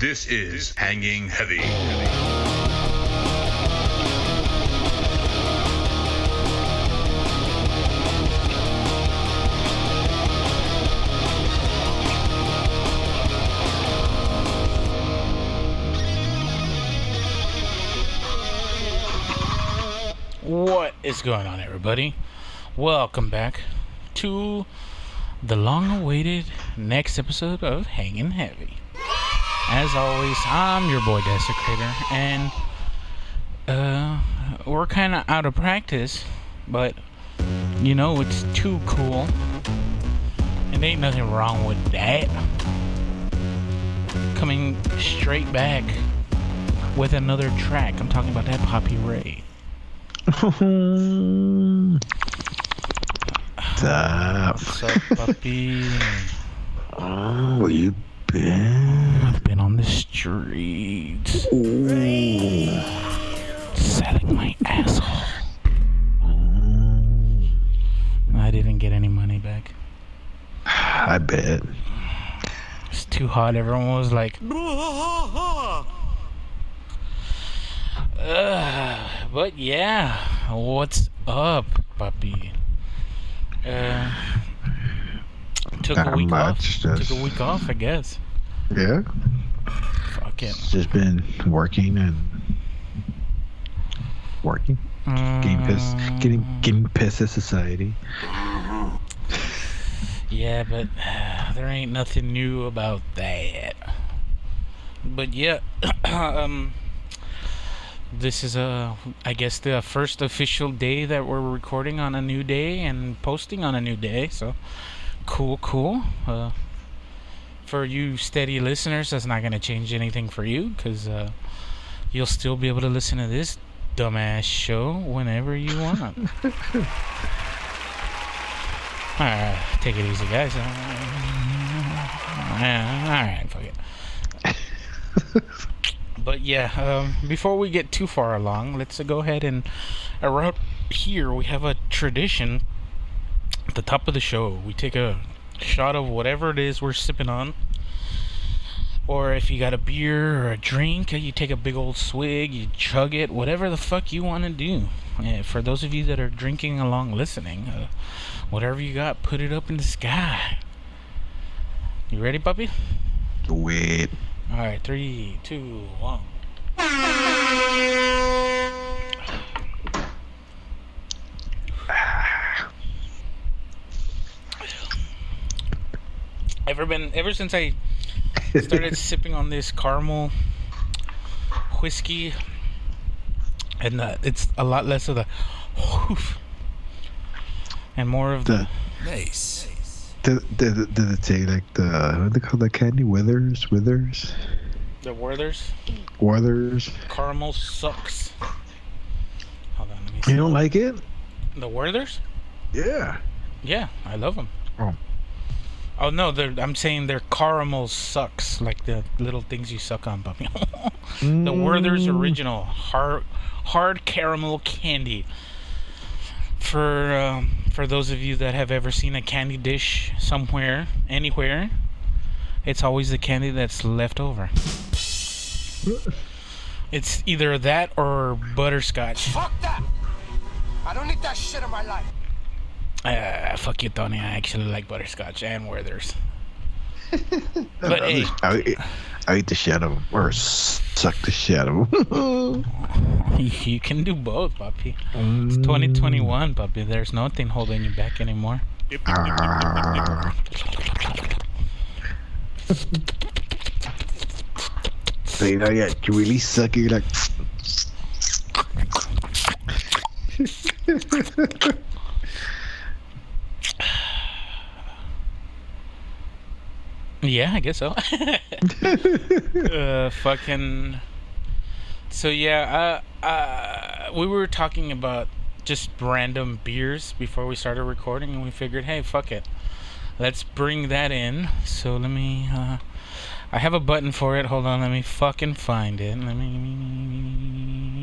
This is Hanging Heavy. What is going on, everybody? Welcome back to the long-awaited next episode of Hanging Heavy. As always, I'm your boy Desecrator, and we're kind of out of practice, but you know, it's too cool, and ain't nothing wrong with that. Coming straight back with another track. I'm talking about that Papi Ray. What's up? What's up, puppy? Where you been? I've been on the streets. Ooh. Selling my asshole. I didn't get any money back. I bet. It's too hot. Everyone was like, but yeah, what's up, puppy? Took a week off. Took a week off, I guess. Yeah. Fuck it. Just been working. Getting pissed at society. Yeah, but there ain't nothing new about that. But yeah, this is I guess the first official day that we're recording on a new day and posting on a new day. So cool. For you steady listeners, that's not gonna change anything for you, because you'll still be able to listen to this dumbass show whenever you want. Alright, take it easy, guys. Alright, fuck it. But yeah, before we get too far along, let's go ahead and around here we have a tradition. At the top of the show, we take a shot of whatever it is we're sipping on. Or if you got a beer or a drink, you take a big old swig, you chug it, whatever the fuck you want to do. For those of you that are drinking along listening, whatever you got, put it up in the sky. You ready, puppy? Wait. Alright, 3, 2, 1. Ever since I started sipping on this caramel whiskey, and it's a lot less of the whoof and more of the nice. Did it say like what do they call that candy? Withers? The Werther's caramel sucks. Hold on, let me see. You don't like it? The Werther's? Yeah. Yeah, I love them. Oh no, I'm saying their caramel sucks, like the little things you suck on, puppy. The Werther's original hard caramel candy. For those of you that have ever seen a candy dish somewhere, anywhere, it's always the candy that's left over. It's either that or butterscotch. Fuck that! I don't need that shit in my life. Fuck you, Tony. I actually like butterscotch and Werther's. But hey, I eat the shit out of them, or suck the shit out of them. You can do both, puppy. It's 2021, puppy. There's nothing holding you back anymore. So you know, yeah, you really suck it, you're like. Yeah, I guess so. Fucking. So yeah, we were talking about just random beers before we started recording, and we figured, hey, fuck it, let's bring that in. So let me. I have a button for it. Hold on, let me fucking find it.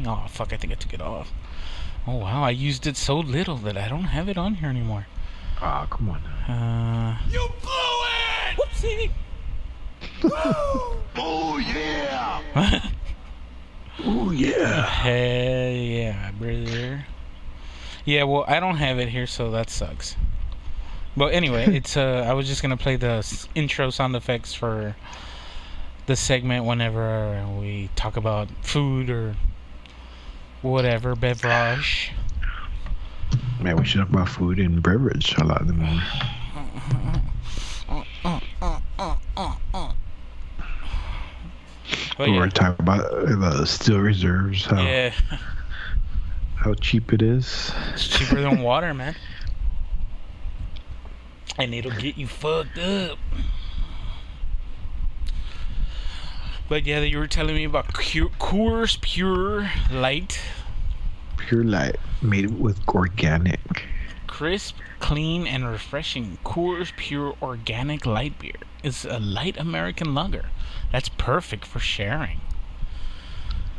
Oh fuck, I think I took it off. Oh wow, I used it so little that I don't have it on here anymore. Oh, come on. You blew it! Whoopsie. Oh yeah! Oh yeah. Hell yeah, brother. Yeah, well, I don't have it here, so that sucks. But anyway, it's I was just gonna play the intro sound effects for the segment whenever we talk about food or whatever beverage. Man, we should talk about food and beverage a lot more. But We yeah, were talking about the steel reserves, yeah, how cheap it is. it's cheaper than water, man. And it'll get you fucked up. But yeah, you were telling me about Coors Pure Light. Pure Light, made with organic. Crisp, clean, and refreshing Coors Pure Organic Light Beer is a light American lager that's perfect for sharing.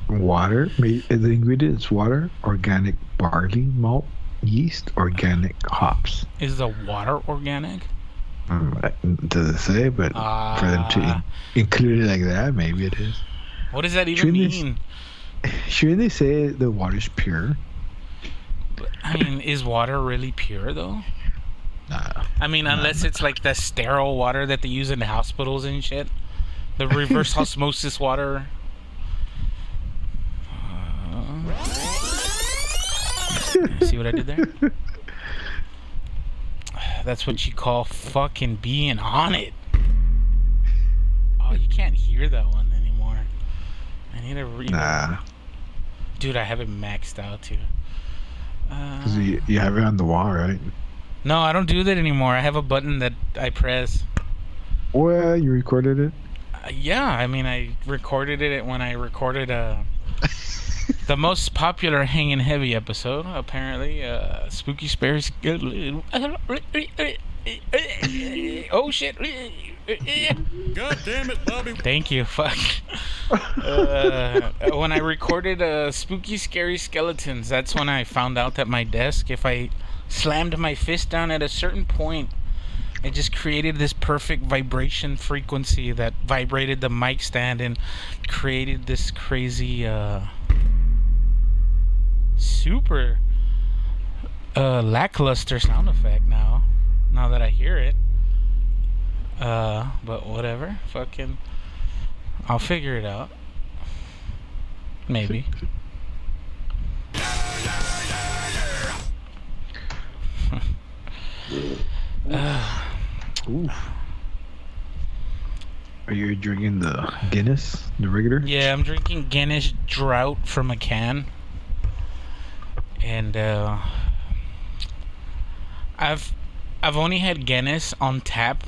Water, the ingredients: water, organic barley malt, yeast, organic hops. Is the water organic? Does it say? But for them to include it like that, maybe it is. What does that even mean? Shouldn't they say the water's pure? I mean, is water really pure though? Nah. I mean, unless it's like the sterile water that they use in the hospitals and shit. The reverse osmosis water. See what I did there? That's what you call fucking being on it. Oh, you can't hear that one anymore. I need to read. Nah. Dude, I have it maxed out too. 'Cause you have it on the wall, right? No, I don't do that anymore. I have a button that I press. Well, you recorded it? Yeah, I mean, I recorded it when I recorded the most popular Hangin' Heavy episode, apparently. Spooky Spares. Oh, shit. God damn it, Bobby. Thank you. Fuck. When I recorded Spooky Scary Skeletons, that's when I found out that my desk, if I slammed my fist down at a certain point, it just created this perfect vibration frequency that vibrated the mic stand and created this crazy, super lackluster sound effect now that I hear it. But whatever. Fucking, I'll figure it out. Maybe. Ooh. Are you drinking the Guinness, the regular? Yeah, I'm drinking Guinness Drought from a can. And I've only had Guinness on tap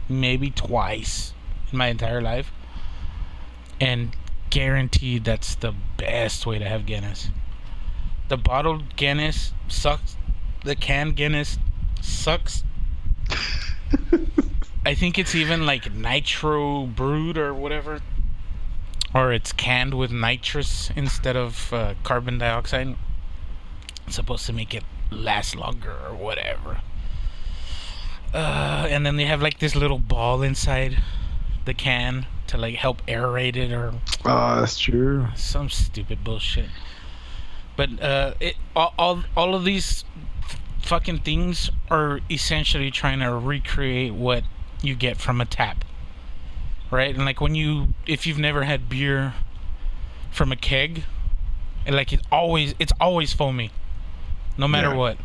maybe twice in my entire life, and guaranteed that's the best way to have Guinness. The bottled Guinness sucks. The canned Guinness sucks. I think it's even like nitro brewed or whatever, or it's canned with nitrous instead of carbon dioxide. It's supposed to make it last longer or whatever. And then they have like this little ball inside the can to like help aerate it or That's true. some stupid bullshit. But all of these fucking things are essentially trying to recreate what you get from a tap, right? And like if you've never had beer from a keg, and like it's always foamy, no matter what.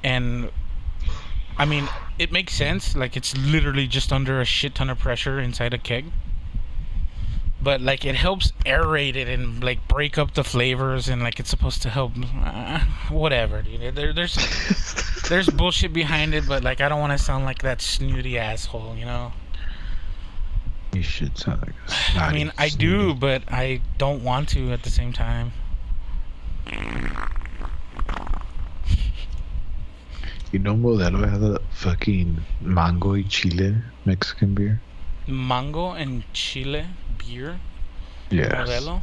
And I mean, it makes sense. Like, it's literally just under a shit ton of pressure inside a keg. But like, it helps aerate it and like break up the flavors, and like it's supposed to help. Whatever, dude. There's bullshit behind it, but like, I don't want to sound like that snooty asshole, you know. You should sound like a snotty, I mean, I do, but I don't want to at the same time. You know, Modelo has a fucking mango y chile Mexican beer. Mango and chile beer. Yeah. Modelo.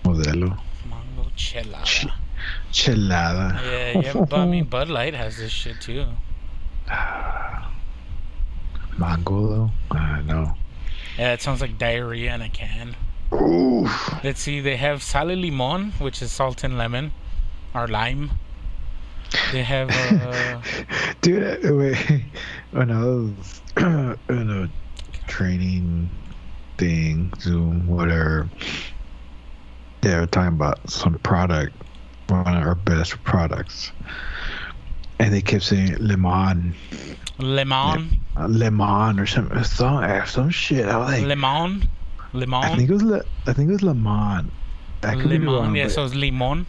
Mango chelada. Chelada. Yeah. But I mean, Bud Light has this shit too. Mango though? No. Yeah, it sounds like diarrhea in a can. Oof. Let's see, they have sal y limon, which is salt and lemon, or lime. They have, Dude, wait. When I was in a training thing, Zoom, whatever, they were talking about some product, one of our best products. And they kept saying lemon. lemon. Lemon or some shit. I was like, Lemon. I think it was lemon. I could be Lemon, wrong, yeah, but- so it's limon.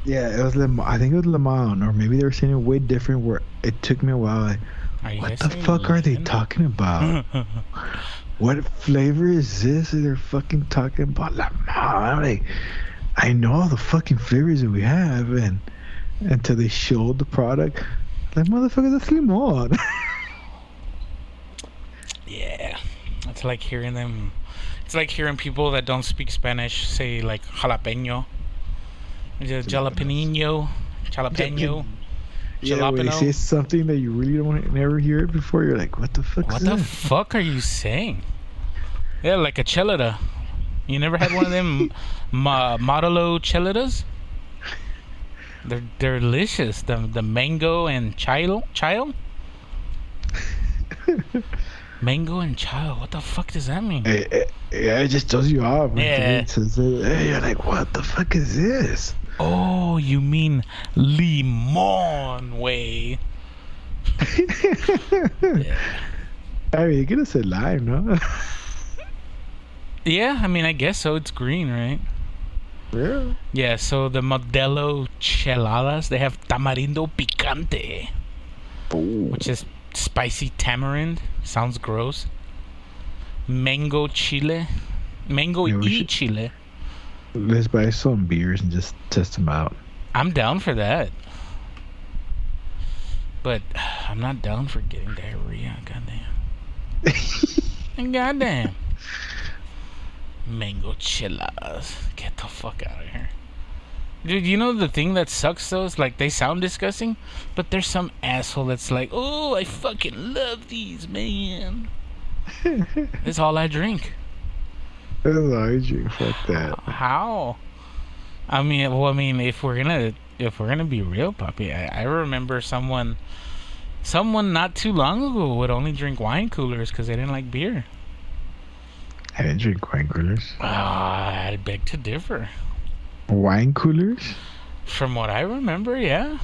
yeah, it was lemon. I think it was lemon, or maybe they were saying it way different. Where it took me a while. Like, Are you what guys the saying fuck are they lemon? talking about? What flavor is this? They're fucking talking about lemon. I'm like, I know all the fucking flavors that we have, and until they showed the product, like motherfucker, that's lemon. Yeah. It's like hearing them. It's like hearing people that don't speak Spanish say like jalapeno. Just jalapeno. Jalapeno. Yeah, when they Jalapeno. say something that you really don't want to never hear it before, you're like, what the fuck What is the that? fuck are you saying? Yeah, like a chelada. You never had one of them Modelo cheladas? They're delicious. The mango and child. Mango and child. What the fuck does that mean? Yeah, it just throws you off. When Yeah. it says it. Hey, you're like, what the fuck is this? Oh, you mean limon way? Yeah. I mean, you could have said lime, no? Yeah, I mean, I guess so. It's green, right? Yeah. Yeah, so the Modelo cheladas, they have tamarindo picante, which is spicy tamarind. Sounds gross. Mango chile. Mango Yeah, we y should- chile. Let's buy some beers and just test them out. I'm down for that. But I'm not down for getting diarrhea. Goddamn. Goddamn. Mango chilas. Get the fuck out of here. Dude, you know the thing that sucks though is like they sound disgusting, but there's some asshole that's like, oh, I fucking love these, man. That's all I drink. That's all I drink. Fuck that. How? I mean, if we're gonna be real, Papi, I remember someone not too long ago would only drink wine coolers because they didn't like beer. I didn't drink wine coolers. I beg to differ. Wine coolers? From what I remember, yeah.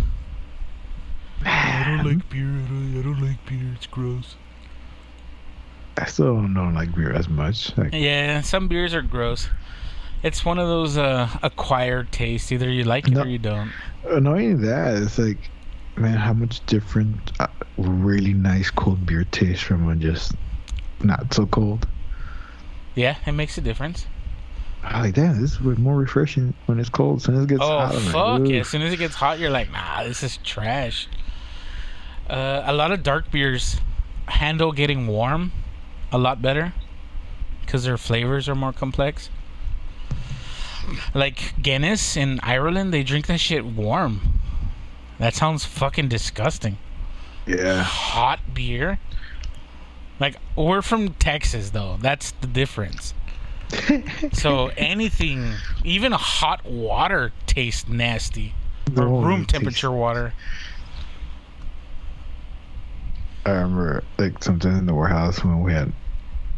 I like beer. I don't like beer. It's gross. I still don't like beer as much. Like, Yeah, some beers are gross. It's one of those acquired tastes. Either you like it No. or you don't. annoying that, it's like, man, how much different really nice cold beer tastes from one just not so cold. Yeah, it makes a difference. I'm like, damn, this is way more refreshing when it's cold. As soon as it gets Oh, hot, I'm fuck like, yeah. "Ooh." As soon as it gets hot, you're like, nah, this is trash. A lot of dark beers handle getting warm a lot better because their flavors are more complex. Like Guinness in Ireland, they drink that shit warm. That sounds fucking disgusting. Yeah. Hot beer? Like, we're from Texas, though. That's the difference. So anything, even hot water tastes nasty. Or No, room it tastes- temperature water. I remember, like, sometimes in the warehouse when we had,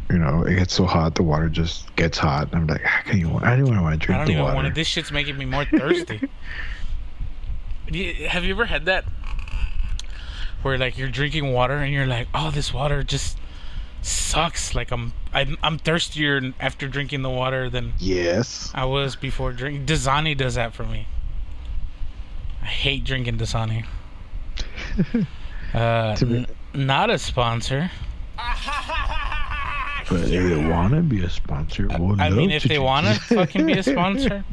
it gets so hot, the water just gets hot. I'm like, I didn't even want to drink I don't the even water. want it. This shit's making me more thirsty. Have you ever had that? Where, like, you're drinking water and you're like, oh, this water just sucks. Like, I'm thirstier after drinking the water than Yes. I was before drinking. Dasani does that for me. I hate drinking Dasani. To me- Not a sponsor. But if they want to be a sponsor, we'll I mean, love if to they drink want to it. fucking be a sponsor.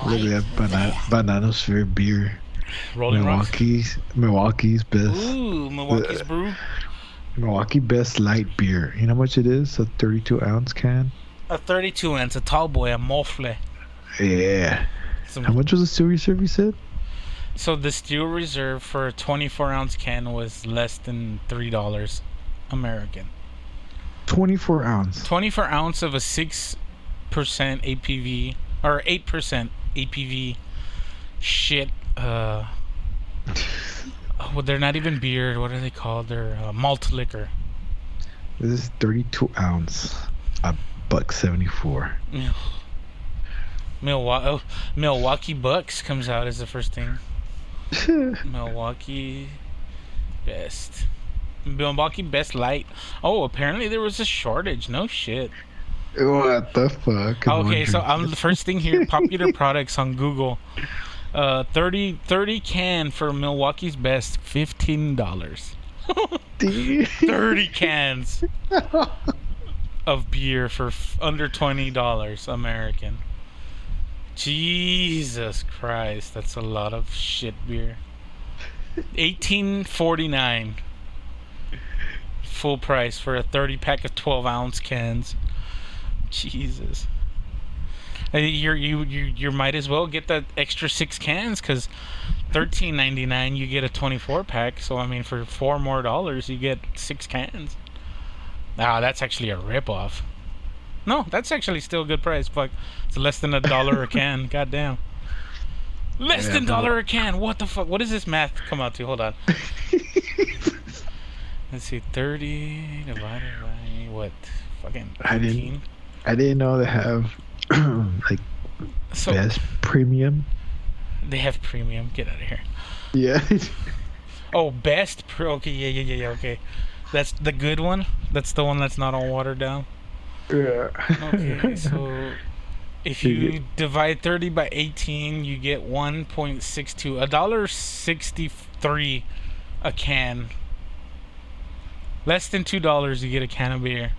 Look at that Bananosphere beer. Rolling Rocks. Milwaukee's best. Ooh, Milwaukee's brew. Milwaukee best light beer. You know how much it is? A 32-ounce can? A 32 ounce, a tall boy, a mofle. Yeah. Some How much was the Silver Serve you said? So the Steel Reserve for a 24-ounce can was less than $3 American. 24 ounce. 24 ounce of a 6% APV or 8% APV shit. Well, they're not even beer. What are they called? They're malt liquor. This is 32 ounce. $1.74. Milwaukee Bucks comes out as the first thing. Milwaukee Best Light. Oh, apparently there was a shortage. No shit. What the fuck? Okay, so I'm the first thing here. Popular products on Google. 30 can for Milwaukee's Best, $15. 30 cans of beer for under $20 American. Jesus Christ, that's a lot of shit beer. $18.49 full price for a 30-pack of 12-ounce cans. Jesus. You might as well get that extra 6 cans, because $13.99 you get a 24-pack. So I mean, for $4 more you get 6 cans. Ah, that's actually a ripoff. No, that's actually still a good price. Fuck, it's less than $1 a can. Goddamn. Less than $1 a can. What the fuck? What does this math come out to? Hold on. Let's see. 30 divided by what? Fucking 18. I didn't know they have like Best Premium. They have premium. Get out of here. Yeah. Oh, okay, yeah. Okay, that's the good one. That's the one that's not all watered down. Yeah. Okay, so if you divide 30 by 18, you get 1.62, $1.63 a can. Less than $2, you get a can of beer.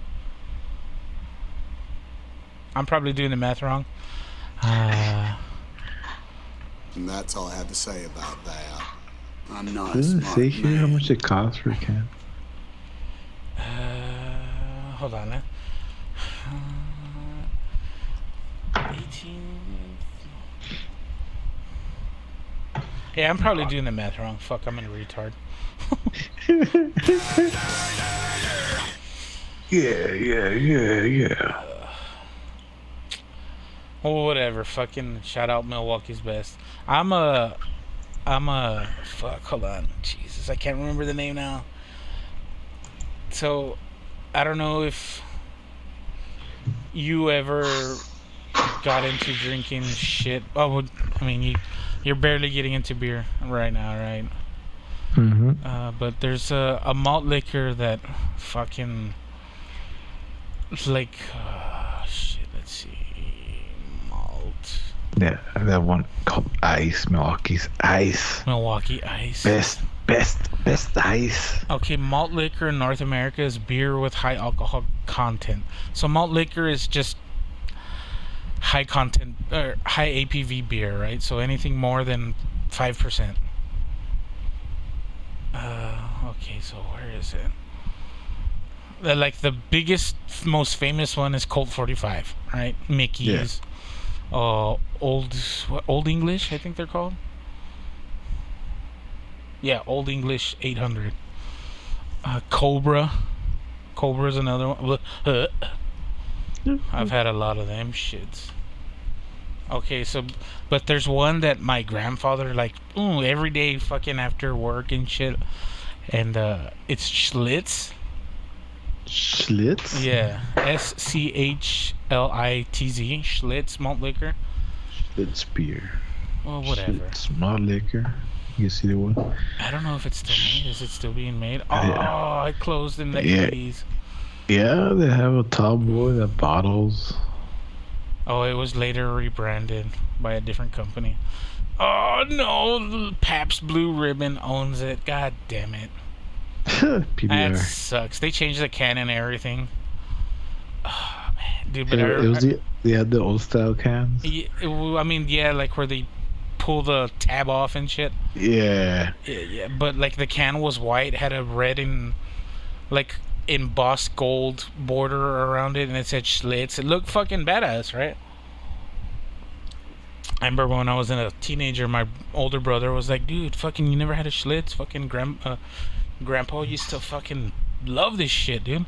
I'm probably doing the math wrong. And that's all I have to say about that. I'm not a Doesn't smart say here man. how much it costs for a can. Hold on. 18. Yeah, I'm probably doing the math wrong. Fuck, I'm a retard. Yeah. Well, whatever. Fucking shout out Milwaukee's Best. I'm a fuck, hold on. Jesus, I can't remember the name now. So, I don't know if you ever got into drinking shit. Oh, I mean, you're barely getting into beer right now, right? Mm-hmm. But there's a malt liquor that fucking like shit. Let's see, malt. Yeah, that one called Ice. Milwaukee's Ice. Milwaukee Ice. Best ice. Okay, malt liquor in North America is beer with high alcohol content. So malt liquor is just high content or high APV beer, right? So anything more than 5%. Okay, so where is it? Like the biggest, most famous one is Colt 45, right? Mickey's. Yeah. Old English, I think they're called. Yeah, Old English 800. Cobra's another one. I've had a lot of them shits. Okay, so, but there's one that my grandfather, like, every day fucking after work and shit. And, it's Schlitz. Schlitz? Yeah. Schlitz. Schlitz malt liquor. Schlitz beer. Well, whatever. Schlitz malt liquor. You see the one? I don't know if it's still made. Is it still being made? Oh, yeah. it closed in the 80s. Yeah, they have a tall boy that bottles. Oh, it was later rebranded by a different company. Oh, no. Pabst Blue Ribbon owns it. God damn it. PBR. That sucks. They changed the can and everything. Oh, man. Dude, but they had the old style cans? I mean, yeah, like where they pull the tab off and shit. Yeah. Yeah, but like the can was white, had a red and like embossed gold border around it, and it said Schlitz. It looked fucking badass, right? I remember when I was a teenager, my older brother was like, "Dude, fucking, you never had a Schlitz? Fucking grandpa used to fucking love this shit, dude."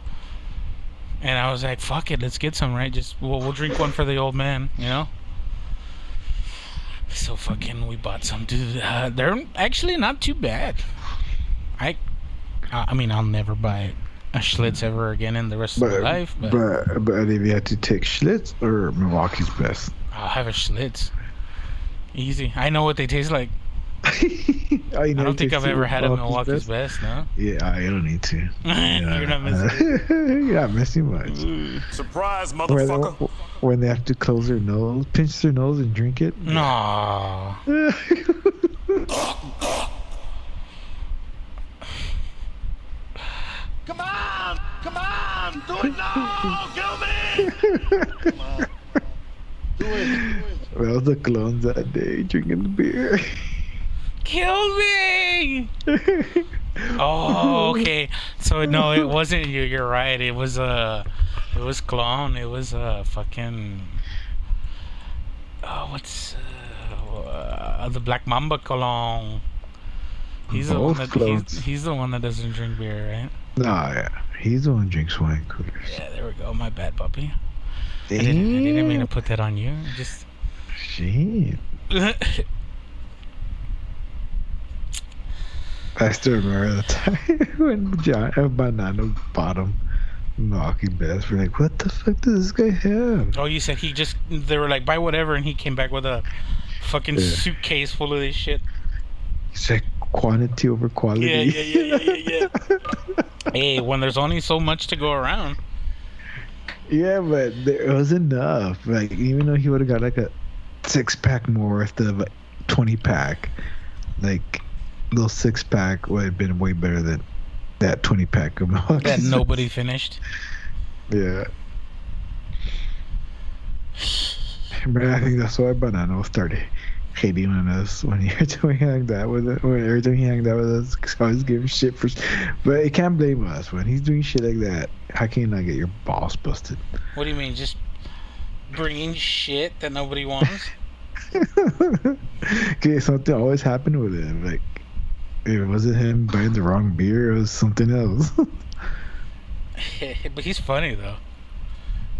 And I was like, "Fuck it, let's get some, right? Just we'll drink one for the old man, you know." So fucking, we bought some, dude. They're actually not too bad. I mean, I'll never buy a Schlitz ever again in the rest of my life. But if you had to take Schlitz or Milwaukee's Best, I'll have a Schlitz. Easy. I know what they taste like. I don't think I've ever had a Milwaukee's Best, no? Yeah, I don't need to. You're not missing You're not missing much. Surprise, motherfucker. When they have to close their nose, pinch their nose and drink it. No. Come on! Come on! Do it now! Kill me! Come on. Do it. That was the clones that day drinking the beer. Kill me! Oh, okay. So no, it wasn't you. You're right. It was clone. It was fucking. Oh, what's the Black Mamba cologne? He's the one that he's the one that doesn't drink beer, right? Nah, yeah. He's the one who drinks wine coolers. Yeah, there we go. My bad, puppy. I Damn. didn't mean to put that on you. Just. Shit. I still remember the time when John Banana bought him Milwaukee Best. We're like, what the fuck does this guy have? Oh, you said they were like, buy whatever, and he came back with a fucking suitcase full of this shit. It's like quantity over quality. Yeah. Hey, when there's only so much to go around. Yeah, but there was enough. Like, even though he would have got like a 6-pack more worth of a 20-pack, like, little 6-pack would have been way better than that 20-pack of Milwaukee. That nobody finished. Yeah. But I think that's why Banana started hating on us when every time he hanged out with us. Every time he hanged out with us, he always gave him shit for. But he can't blame us when he's doing shit like that. How can you not get your balls busted? What do you mean? Just bringing shit that nobody wants? Okay, something always happened with him. Like, it wasn't him buying the wrong beer. It was something else. But he's funny though.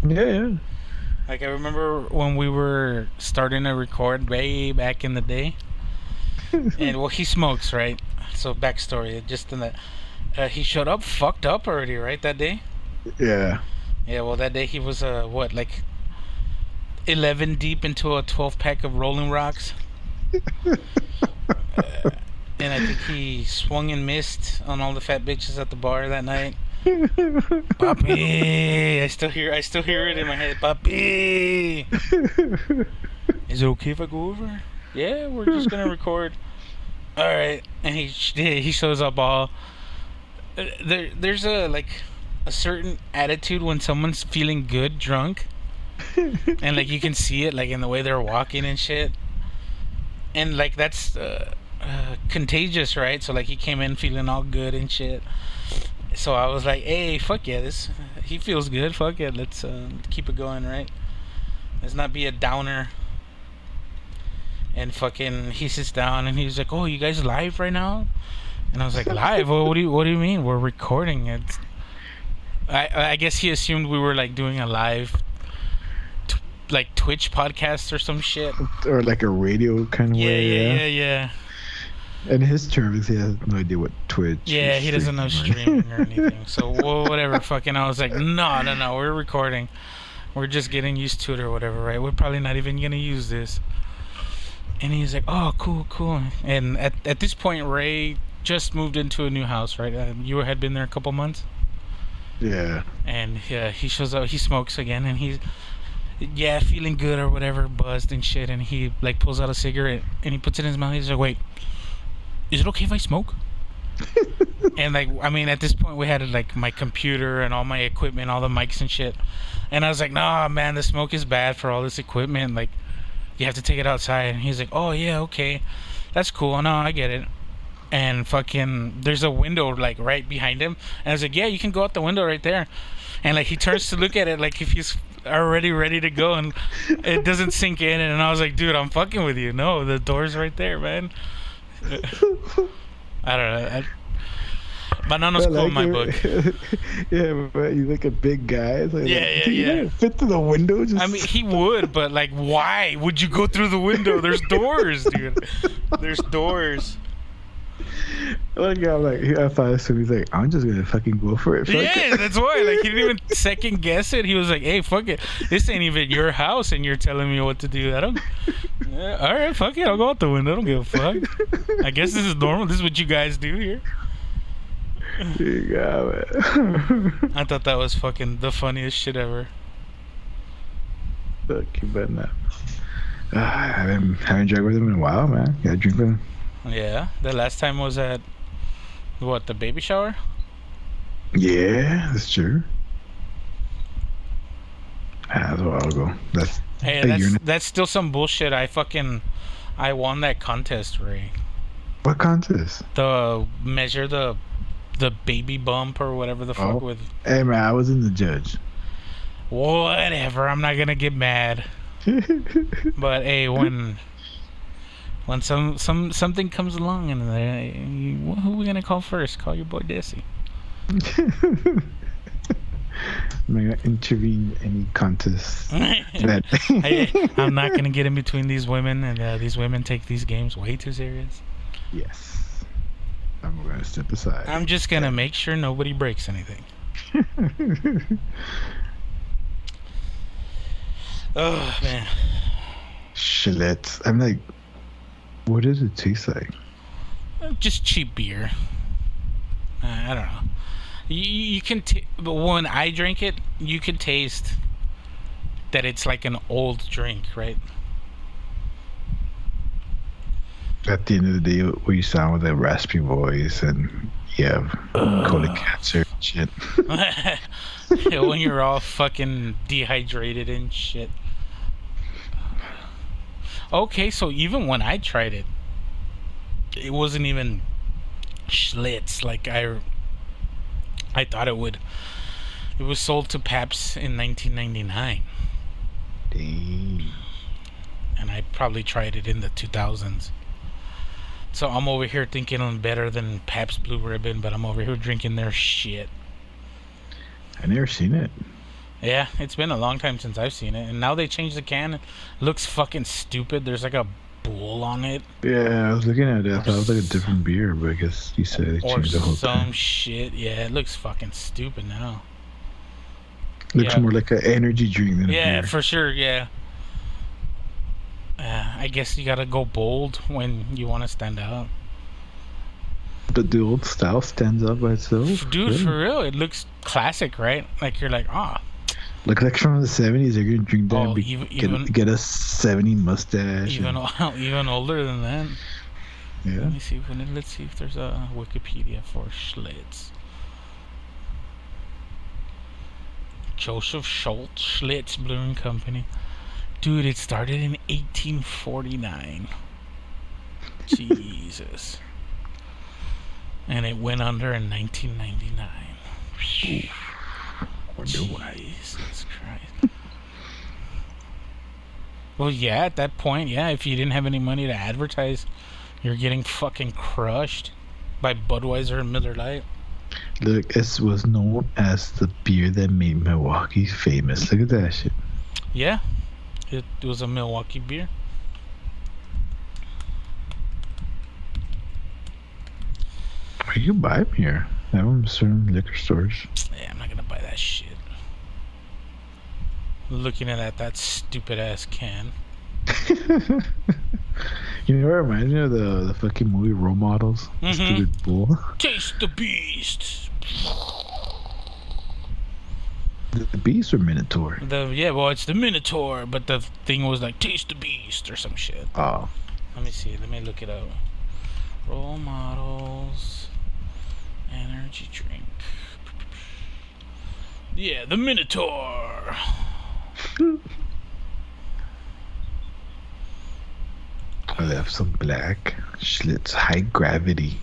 Yeah. Like, I remember when we were starting to record way back in the day. And, well, he smokes, right? So, backstory, just in that. He showed up fucked up already, right, that day? Yeah. Yeah, well, that day he was, like 11 deep into a 12-pack of Rolling Rocks. And I think he swung and missed on all the fat bitches at the bar that night. Papi, I still hear it in my head. Papi, is it okay if I go over? Yeah, we're just gonna record. All right, and he shows up all. There's a certain attitude when someone's feeling good drunk, and like you can see it like in the way they're walking and shit, and like that's contagious, right? So like he came in feeling all good and shit. So I was like, hey, fuck yeah, he feels good, fuck it, let's keep it going, right? Let's not be a downer. And fucking, he sits down and he's like, oh, you guys live right now? And I was like, live? What do you mean? We're recording it. I guess he assumed we were like doing a live like Twitch podcast or some shit. Or like a radio kind of way. Yeah. And his terms, he has no idea what Twitch. Yeah, he doesn't know streaming or anything. So whatever, fucking. I was like, no, we're recording. We're just getting used to it or whatever, right? We're probably not even gonna use this. And he's like, oh, cool. And at this point, Ray just moved into a new house, right? You had been there a couple months. Yeah. And he shows up. He smokes again, and he's feeling good or whatever, buzzed and shit. And he like pulls out a cigarette and he puts it in his mouth. He's like, wait. Is it okay if I smoke? And like, I mean, at this point we had like my computer and all my equipment, all the mics and shit. And I was like, nah, man, the smoke is bad for all this equipment. Like, you have to take it outside. And he's like, oh yeah, okay, that's cool. No, I get it. And fucking, there's a window like right behind him. And I was like, yeah, you can go out the window right there. And like, he turns to look at it like if he's already ready to go, and it doesn't sink in. And I was like, dude, I'm fucking with you. No, the door's right there, man. I don't know. Banana's cool in my book. Yeah, but he's like a big guy. It's like, Yeah. Fit through the window. I mean, he would, but like, why would you go through the window? There's doors, dude. There's doors. Like, I'm like, I thought so. He's like, I'm just gonna fucking go for it. Fuck Yeah, it. that's why. Like, he didn't even second guess it. He was like, hey, fuck it. This ain't even your house, and you're telling me what to do. I don't. Yeah, all right, fuck it. I'll go out the window. I don't give a fuck. I guess this is normal. This is what you guys do here. Yeah, man. I thought that was fucking the funniest shit ever. Fuck you, but no. I haven't drank with him in a while, man. Gotta drink with him. Yeah, the last time was at what, the baby shower? Yeah, that's true. That's a while ago. That's that's still some bullshit. I won that contest, Ray. What contest? The measure the baby bump or whatever the fuck with. Hey man, I wasn't the judge. Whatever, I'm not gonna get mad. But hey, when something comes along and who are we gonna call first? Call your boy Dese. I'm gonna intervene in any contest. I'm not gonna get in between these women, and these women take these games way too serious. Yes. I'm gonna step aside. I'm just gonna make sure nobody breaks anything. Oh man. Schlitz. I'm like, what does it taste like? Just cheap beer. I don't know. You can, but when I drink it, you can taste that it's like an old drink, right? At the end of the day, we sound with a raspy voice, and you have colon cancer and shit. When you're all fucking dehydrated and shit. Okay, so even when I tried it, it wasn't even Schlitz like I thought it would. It was sold to Pabst in 1999. Dang. And I probably tried it in the 2000s. So I'm over here thinking I'm better than Pabst Blue Ribbon, but I'm over here drinking their shit. I never seen it. Yeah, it's been a long time since I've seen it, and now they changed the can. It looks fucking stupid. There's like a bull on it. Yeah, I was looking at it. I thought it was like a different beer, but I guess you said they changed the whole thing. Or some shit. Yeah, it looks fucking stupid now. Looks more like an energy drink than a beer. Yeah, for sure. Yeah. I guess you gotta go bold when you want to stand out. But the old style stands up by itself. Dude, for real, it looks classic, right? Like you're like, Look like from the 70s. They're gonna drink that and get a 70 mustache. Even older than that. Yeah. Let's see if there's a Wikipedia for Schlitz. Joseph Schultz Schlitz Brewing Company. Dude, it started in 1849. Jesus. And it went under in 1999. Jesus Christ. Well, yeah, at that point, yeah, if you didn't have any money to advertise, you're getting fucking crushed by Budweiser and Miller Lite. Look, it was known as the beer that made Milwaukee famous. Look at that shit. Yeah, it was a Milwaukee beer. Where you buy them here? I have them certain liquor stores. Yeah, I'm not gonna buy that shit. Looking at that stupid ass can. You know what reminds me of the fucking movie Role Models? The stupid bull. Taste the beast. The beast or Minotaur? Well, it's the Minotaur, but the thing was like taste the beast or some shit. Oh. Let me see. Let me look it up. Role Models energy drink. Yeah, the Minotaur. Oh, they have some black Schlitz high gravity.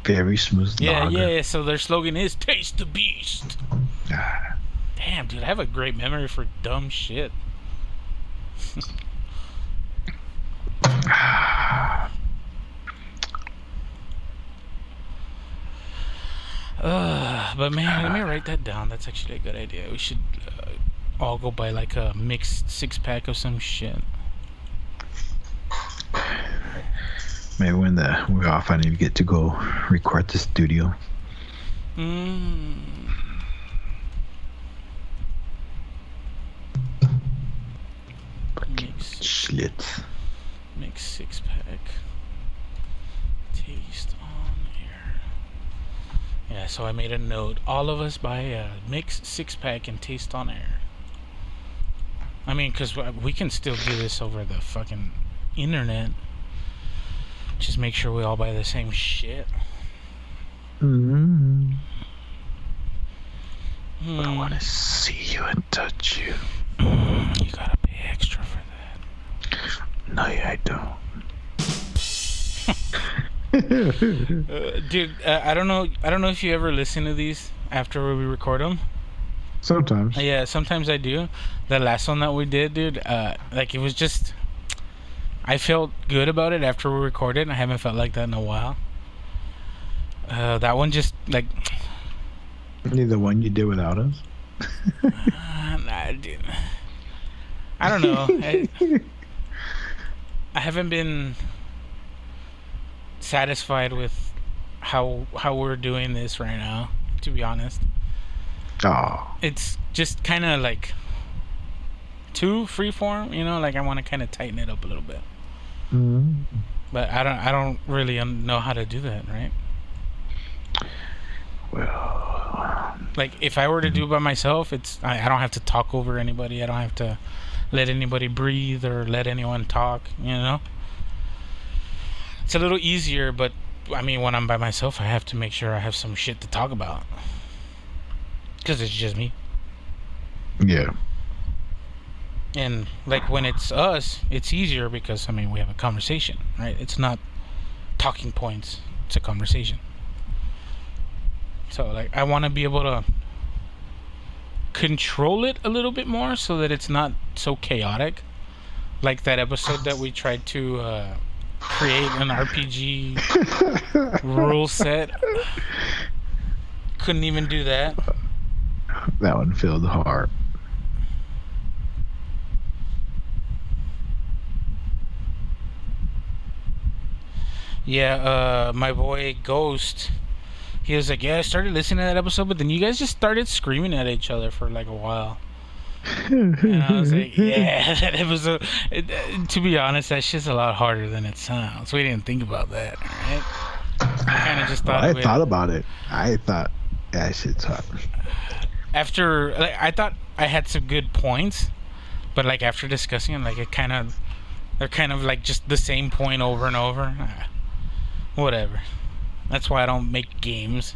Very smooth lager. Yeah. So their slogan is "Taste the Beast." Damn, dude, I have a great memory for dumb shit. But man, let me write that down. That's actually a good idea. We should all go buy like a mixed 6-pack of some shit. Maybe when we're off, I need to get to go record the studio. Schlitz. Mix 6-pack. Taste on air. Yeah, so I made a note. All of us buy a mix 6-pack and taste on air. I mean, because we can still do this over the fucking internet. Just make sure we all buy the same shit. I want to see you and touch you. You gotta pay extra for that. No, I don't. Dude, I don't know if you ever listen to these after we record them. Sometimes. Yeah, sometimes I do. The last one that we did, dude, like it was just, I felt good about it after we recorded, and I haven't felt like that in a while. That one just like. The one you did without us. Nah, dude. I don't know. I haven't been satisfied with how we're doing this right now, to be honest. Oh. It's just kind of like too freeform, you know. Like I want to kind of tighten it up a little bit. But I don't really know how to do that, right? Well, like if I were to do it by myself, I don't have to talk over anybody. I don't have to let anybody breathe or let anyone talk, you know. It's a little easier, but I mean, when I'm by myself, I have to make sure I have some shit to talk about, because it's just me. Yeah. And like when it's us, it's easier because I mean we have a conversation, right? It's not talking points, it's a conversation. So like I want to be able to control it a little bit more so that it's not so chaotic. Like that episode that we tried to create an RPG rule set. Couldn't even do that. That one filled hard. Yeah, my boy Ghost, he was like, yeah, I started listening to that episode, but then you guys just started screaming at each other for like a while. And I was like, yeah, that episode, to be honest, that shit's a lot harder than it sounds. We didn't think about that, right? I kind of just thought I thought about it. I thought, yeah, shit's hard. After, like, I thought I had some good points, but like after discussing it, like they're kind of like just the same point over and over. Whatever. That's why I don't make games.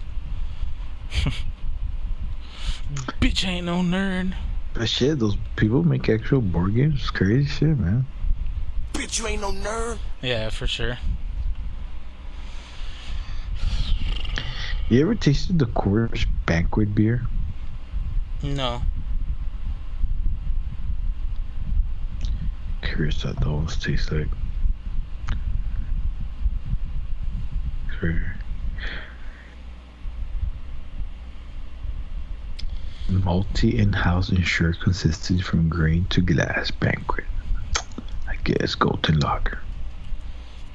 Bitch ain't no nerd. But shit, those people make actual board games. It's crazy shit, man. Bitch, you ain't no nerd. Yeah, for sure. You ever tasted the Coors Banquet beer? No. Curious what those taste like. Multi in-house ensured consistency from grain to glass banquet. I guess Golden Lager.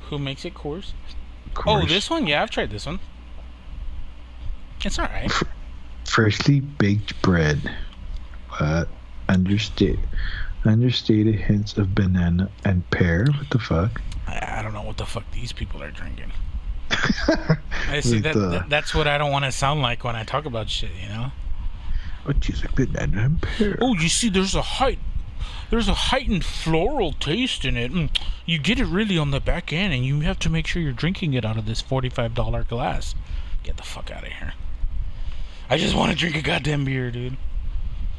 Who makes it, Coors? Coors. Oh, this one? Yeah, I've tried this one. It's alright. Freshly baked bread. What? Understated hints of banana and pear. What the fuck? I don't know what the fuck these people are drinking. I see that's what I don't want to sound like when I talk about shit, you know? What is like banana and pear? Oh, you see, there's a heightened floral taste in it. You get it really on the back end, and you have to make sure you're drinking it out of this $45 glass. Get the fuck out of here. I just want to drink a goddamn beer, dude.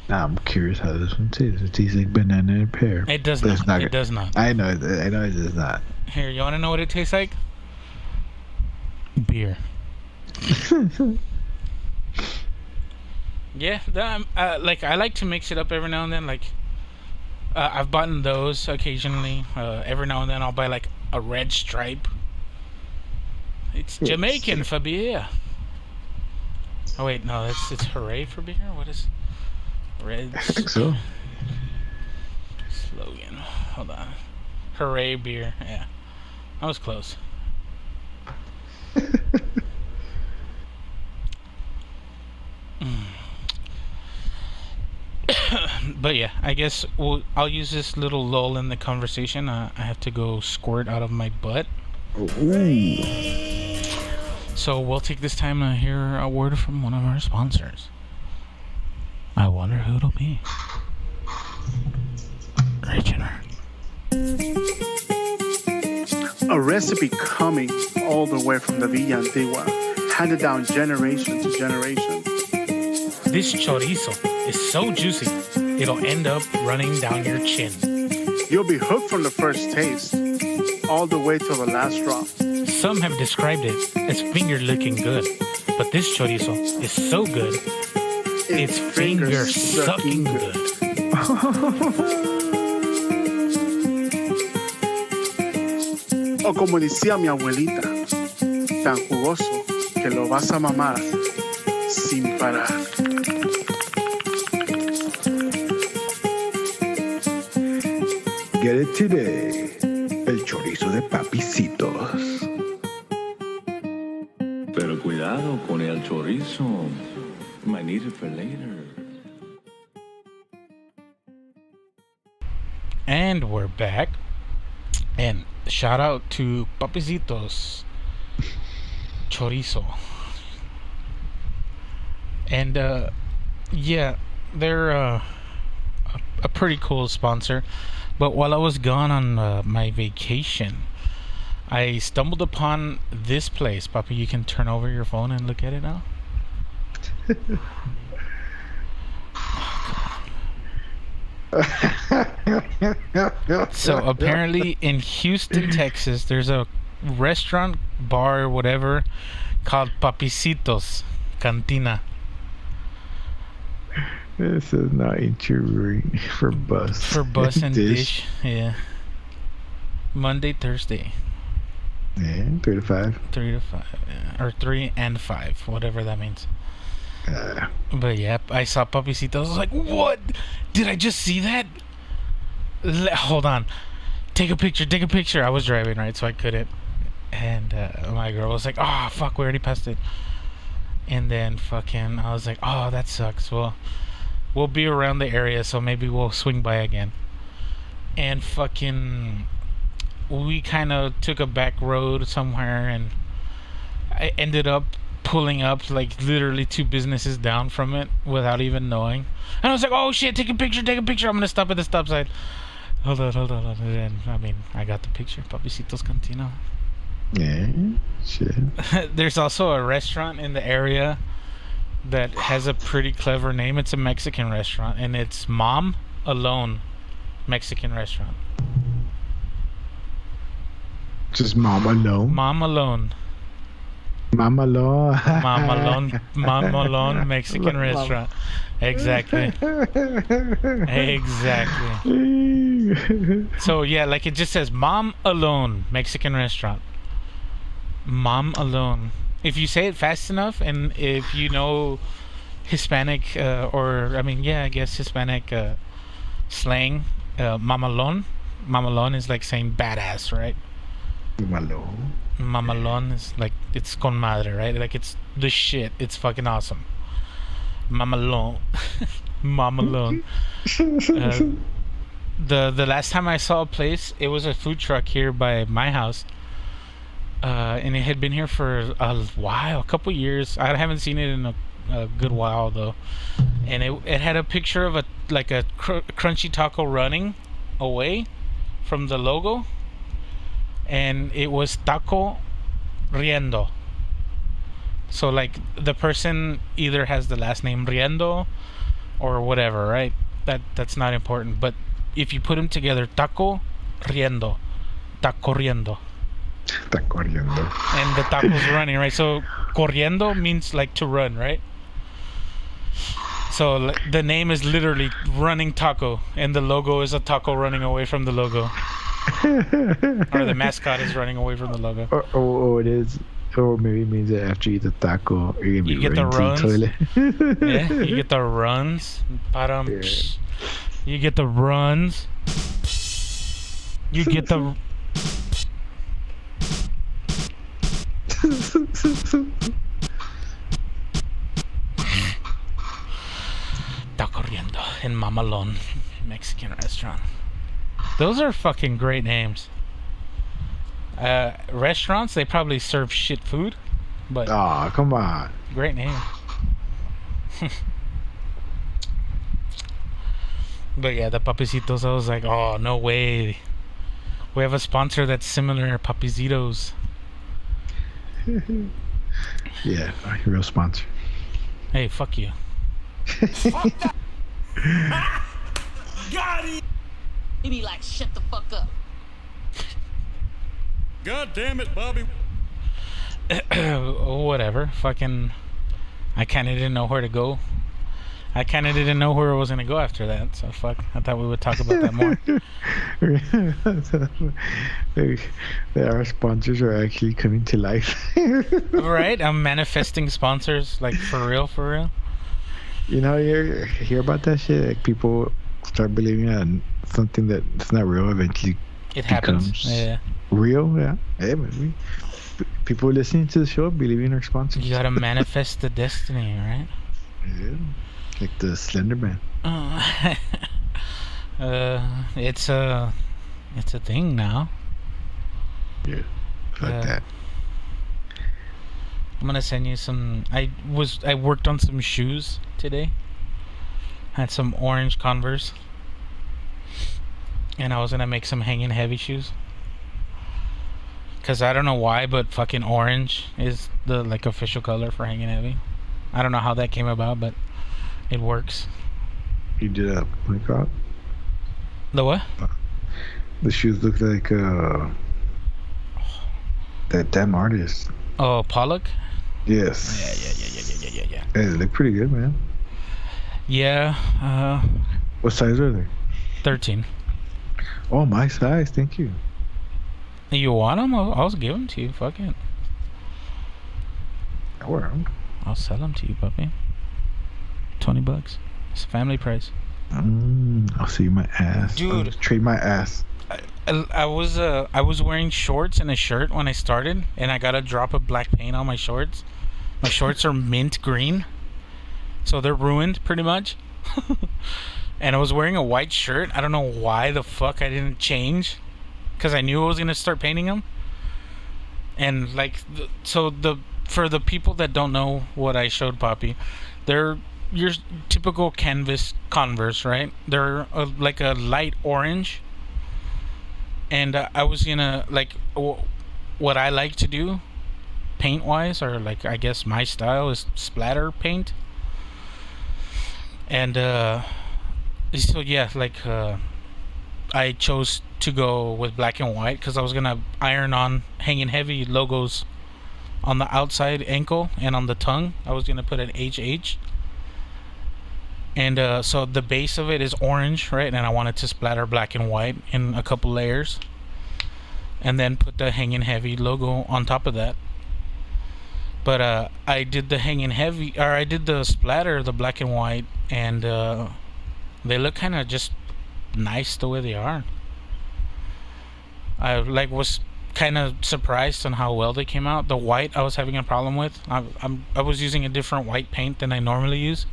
Now I'm curious how this one tastes. It tastes like banana and pear. It does not. It does not. I know it does not. Here, you want to know what it tastes like? Beer. Yeah, like I like to mix it up every now and then. Like I've bought those occasionally. Every now and then I'll buy like a red stripe. It's Jamaican for beer. Oh wait, no, it's hooray for beer. What is red? I think so. Slogan. Hold on. Hooray beer. Yeah, I was close. But yeah, I guess I'll use this little lull in the conversation. I have to go squirt out of my butt. Ooh. So we'll take this time to hear a word from one of our sponsors. I wonder who it'll be. Reginald. A recipe coming all the way from the Villa Antigua, handed down generation to generation. This chorizo is so juicy, it'll end up running down your chin. You'll be hooked from the first taste, all the way till the last drop. Some have described it as finger-licking good, but this chorizo is so good, it's finger-sucking good. O como decía mi abuelita, tan jugoso que lo vas a mamar sin parar. Get it today. El chorizo de papicitos. Pero cuidado con el chorizo. Might need it for later. And we're back. And shout out to Papicitos Chorizo. And yeah, they're a pretty cool sponsor. But while I was gone on my vacation, I stumbled upon this place. Papi, you can turn over your phone and look at it now. So apparently in Houston, Texas, there's a restaurant, bar, whatever, called Papicitos Cantina. This is not injury for bus. For bus and dish. Yeah. Monday, Thursday. Yeah, 3 to 5. 3 to 5. Yeah. Or 3 and 5, whatever that means. But yeah, I saw Papicitos. I was like, what? Did I just see that? Hold on. Take a picture. I was driving, right? So I couldn't. And my girl was like, oh, fuck, we already passed it. And then fucking, I was like, oh, that sucks. Well, we'll be around the area, so maybe we'll swing by again. And fucking, we kind of took a back road somewhere, and I ended up pulling up like literally 2 businesses down from it without even knowing. And I was like, oh shit, take a picture. I'm gonna stop at the stop sign. Hold on. And I mean, I got the picture. Papicitos Cantina. Yeah, shit. There's also a restaurant in the area that has a pretty clever name. It's a Mexican restaurant, and it's Mom Alone Mexican restaurant. Just Mom Alone? Mom Alone. Mom Alone. Mom Alone Mexican restaurant. Exactly. So yeah, like it just says Mom Alone Mexican restaurant. Mom Alone. If you say it fast enough, and if you know Hispanic Hispanic slang, Mamalon is like saying badass, right? Mamalon is like, it's con madre, right? Like it's the shit. It's fucking awesome. Mamalon. Mamalon. The last time I saw a place, it was a food truck here by my house. And it had been here for a while, a couple years. I haven't seen it in a good while though. And it had a picture of a crunchy taco running away from the logo, and it was taco riendo. So like the person either has the last name Riendo or whatever, right? That's not important. But if you put them together, taco riendo. And the taco's running, right? So corriendo means like to run, right? So the name is literally Running Taco, and the logo is a taco running away from the logo. Or the mascot is running away from the logo. Or it is, or maybe it means that after you eat the taco, you're gonna be You get the running to runs. the toilet. Yeah, you get the runs. Yeah. You get the runs. You get the. Está corriendo in Mamalon, Mexican restaurant. Those are fucking great names. Restaurants, they probably serve shit food, but Aw, come on. great name. But yeah, the Papicitos, I was like, oh, no way. We have a sponsor that's similar, Papicitos. Yeah, our real sponsor. Hey, fuck you. Got him. He be like, shut the fuck up. God damn it, Bobby. Whatever. Fucking. I kind of didn't know where to go. I kind of didn't know where I was going to go after that. So, fuck. I thought we would talk about that more. Our sponsors are actually coming to life. Right? I'm manifesting sponsors. Like, for real, for real. You know, you hear about that shit? Like, people start believing in something that's not real eventually. It happens. becomes Yeah. Real, yeah. Hey, maybe. People listening to the show believe in our sponsors. You gotta manifest the destiny, right? Yeah. Like the Slender Man. It's a thing now. Yeah. Like that. I'm gonna send you some. I worked on some shoes today. Had some orange Converse, and I was gonna make some hanging heavy shoes. Cause I don't know why, but fucking orange is the like official color for hanging heavy. I don't know how that came about, but it works. You did a boycott? The what? The shoes look like that damn artist. Oh, Pollock. Yes. Yeah. Hey, they look pretty good, man. Yeah. What size are they? 13. Oh, my size. Thank you. You want them? I'll give them to you. Fuck it. I wear them. I'll sell them to you, puppy. $20. It's a family price. I'll see my ass. Dude. I'll trade my ass. I was wearing shorts and a shirt when I started, and I got a drop of black paint on my shorts. My shorts are mint green, so they're ruined pretty much. And I was wearing a white shirt. I don't know why the fuck I didn't change, because I knew I was gonna start painting them. And like, for the people that don't know what I showed Papi, they're your typical canvas Converse, right? They're like a light orange. And I was gonna, like, what I like to do paint wise, or like I guess my style is splatter paint. And so yeah, like I chose to go with black and white because I was gonna iron on hanging heavy logos on the outside ankle and on the tongue. I was gonna put an HH. And so the base of it is orange, right? And I wanted to splatter black and white in a couple layers. And then put the hanging heavy logo on top of that. But I did the hanging heavy, or I did the splatter, the black and white, and they look kind of just nice the way they are. I like was kind of surprised on how well they came out. The white I was having a problem with. I was using a different white paint than I normally use.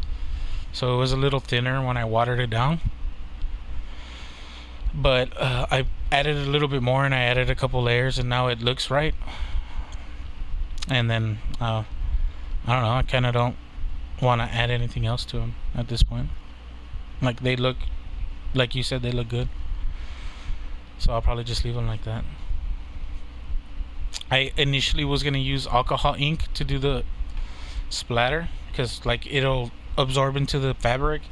So it was a little thinner when I watered it down. But I added a little bit more, and I added a couple layers, and now it looks right. And then, I don't know, I kind of don't want to add anything else to them at this point. Like, they look, like you said, they look good. So I'll probably just leave them like that. I initially was going to use alcohol ink to do the splatter, because, like, it'll absorb into the fabric,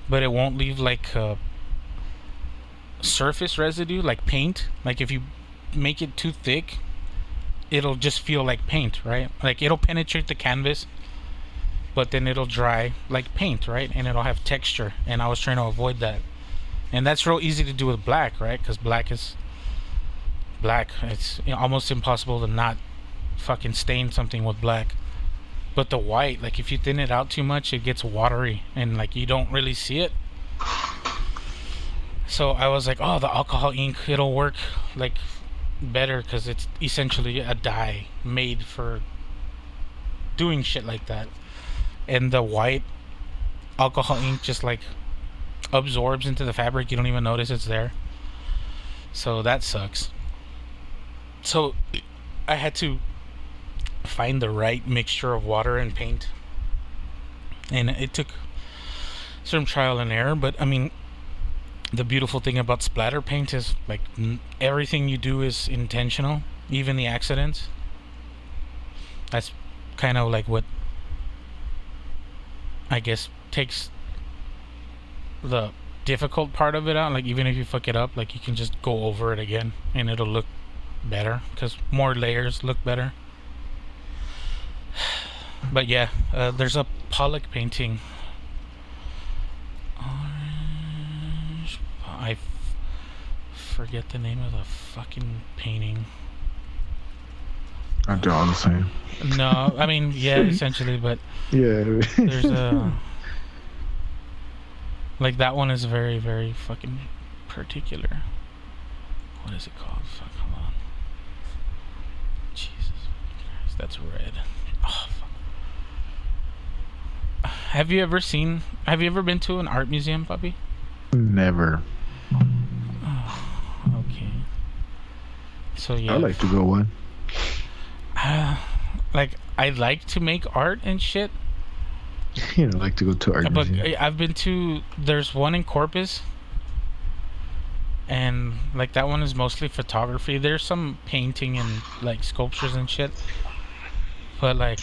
but it won't leave like surface residue like paint. Like if you make it too thick, it'll just feel like paint, right? Like it'll penetrate the canvas, but then it'll dry like paint, right? And it'll have texture, and I was trying to avoid that. And that's real easy to do with black, right? Because black is black. It's almost impossible to not fucking stain something with black. But the white, like if you thin it out too much, it gets watery and like you don't really see it. So I was like, oh, the alcohol ink, it'll work like better because it's essentially a dye made for doing shit like that. And the white alcohol ink just like absorbs into the fabric. You don't even notice it's there. So that sucks. So I had to find the right mixture of water and paint, and it took some trial and error. But I mean, the beautiful thing about splatter paint is like everything you do is intentional, even the accidents. That's kind of like what I guess takes the difficult part of it out. Like even if you fuck it up, like you can just go over it again and it'll look better because more layers look better. But yeah, there's a Pollock painting. Orange. I forget the name of the fucking painting. Aren't they all the same? No, I mean, yeah, essentially, but Yeah. there's a like that one is very, very fucking particular. What is it called? Fuck, hold on. Jesus Christ, that's red. Oh, fuck. Have you ever been to an art museum, Papi? Never. Oh, okay. So yeah. I'd like to go one. Like I like to make art and shit. You know, like to go to art But museum. I've been to. There's one in Corpus, and like that one is mostly photography. There's some painting and like sculptures and shit, but like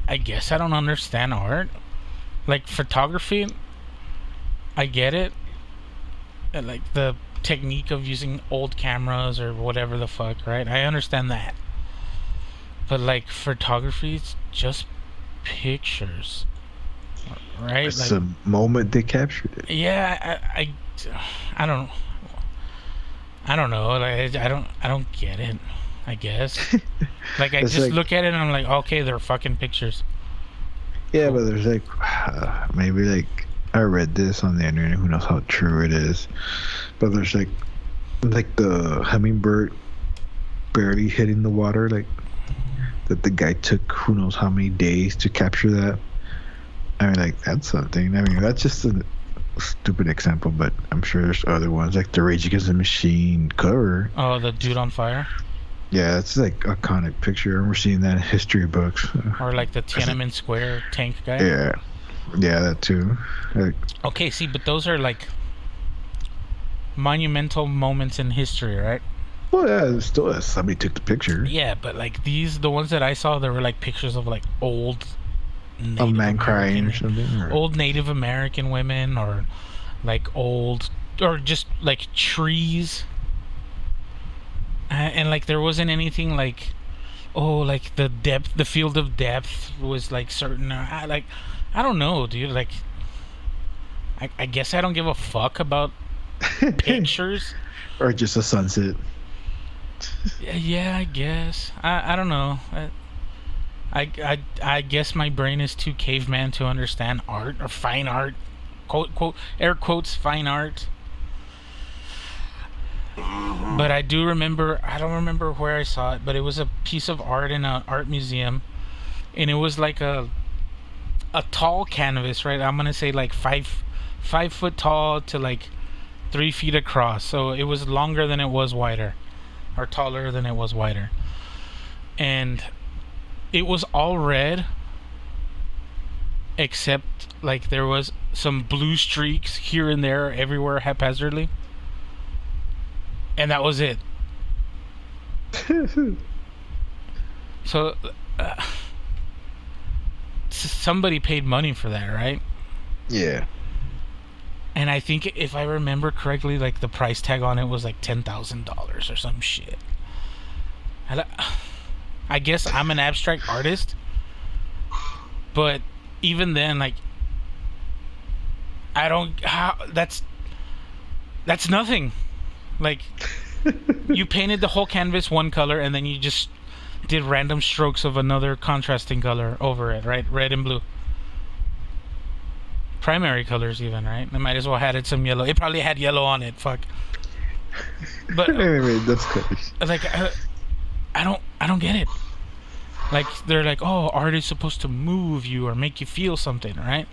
I guess I don't understand art. Like photography, I get it. And like the technique of using old cameras or whatever the fuck, right? I understand that. But like photography, it's just pictures, right? It's Like, the moment they captured it. yeah, I don't know. Like I don't get it. I guess. Like I It's just like- look at it and I'm like, okay, they're fucking pictures. Yeah, but there's like maybe like I read this on the internet. Who knows how true it is? But there's like the hummingbird barely hitting the water, like that the guy took who knows how many days to capture that. I mean, like that's something. I mean, that's just a stupid example, but I'm sure there's other ones like the Rage Against the Machine cover. Oh, the dude on fire, Yeah, it's like iconic picture, and we're seeing that in history books. or like the Tiananmen Square tank guy. Yeah, that too. Like, Okay, see, but those are like monumental moments in history, right? well, yeah, it's still somebody took the picture. Yeah, but like the ones that I saw, there were like pictures of like old A Native man crying or American- something. Or, old Native American women, or like old, or just like trees. And like there wasn't anything like, oh, like the field of depth was like certain. I don't know, dude. Like, I guess I don't give a fuck about pictures. or just a sunset. Yeah, I guess. I don't know. I guess my brain is too caveman to understand art or fine art. Quote air quotes fine art. But I do remember, I don't remember where I saw it, but it was a piece of art in an art museum, and it was like a tall canvas, right? I'm gonna say like 5 foot tall to like 3 feet across. So it was longer than it was wider, or taller than it was wider, and it was all red, except like there was some blue streaks here and there, everywhere haphazardly. And that was it. So, somebody paid money for that, right? Yeah. And I think if I remember correctly, like the price tag on it was like $10,000 or some shit. I guess I'm an abstract artist, But even then, like, I don't. That's nothing. Like, you painted the whole canvas one color, and then you just did random strokes of another contrasting color over it, right? Red and blue. Primary colors, even, right? I might as well have added some yellow. It probably had yellow on it. Fuck. But Anyway, those colors. like, I don't get it. Like, they're like, oh, art is supposed to move you or make you feel something, right?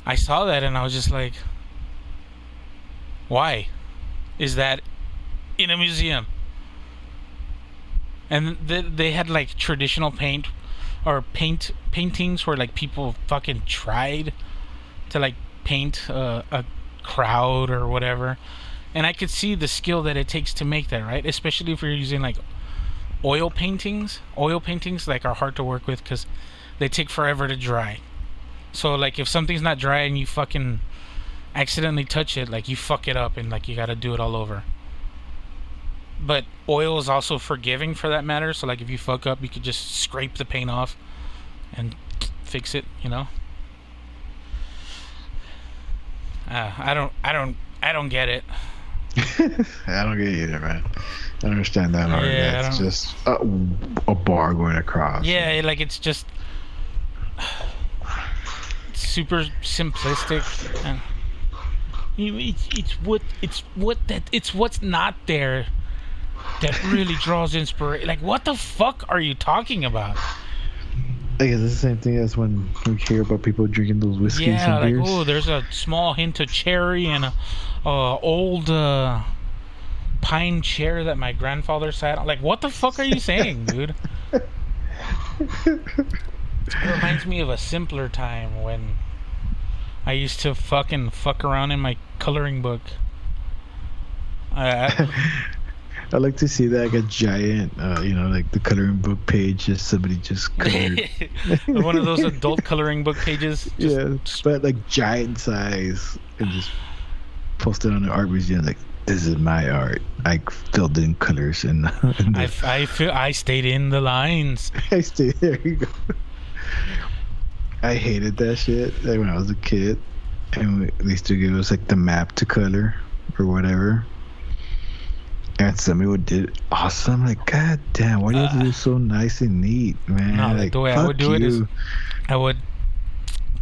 I saw that and I was just like, why is that in a museum? And they had like traditional paintings where like people fucking tried to like paint a crowd or whatever. And I could see the skill that it takes to make that, right? Especially if you're using like oil paintings. Oil paintings like are hard to work with because they take forever to dry. So like if something's not dry and you fucking accidentally touch it, like you fuck it up and like you gotta do it all over. But oil is also forgiving for that matter, so like if you fuck up you could just scrape the paint off and fix it, you know? I don't get it. I don't get it either, man. I don't understand that art. Yeah, It's just a bar going across. Yeah, like it's just super simplistic. And it's what's not there that really draws inspiration. Like, what the fuck are you talking about? I guess it's the same thing as when we hear about people drinking those whiskeys Yeah, and like, beers. oh, there's a small hint of cherry and a old pine chair that my grandfather sat on. Like, what the fuck are you saying, dude? It reminds me of a simpler time when I used to fuck around in my coloring book. I like to see that, like a giant, like the coloring book page, just somebody just colored. One of those adult coloring book pages. Yeah, but like giant size, and just posted on the art museum. Like, this is my art. I filled in colors and. I stayed in the lines. I stayed there. You go. I hated that shit. Like when I was a kid, and they used to give us like the map to color or whatever. And somebody would did it awesome. Like, god damn, why do you have to do so nice and neat, man? No, like, the way I would do it is you. I would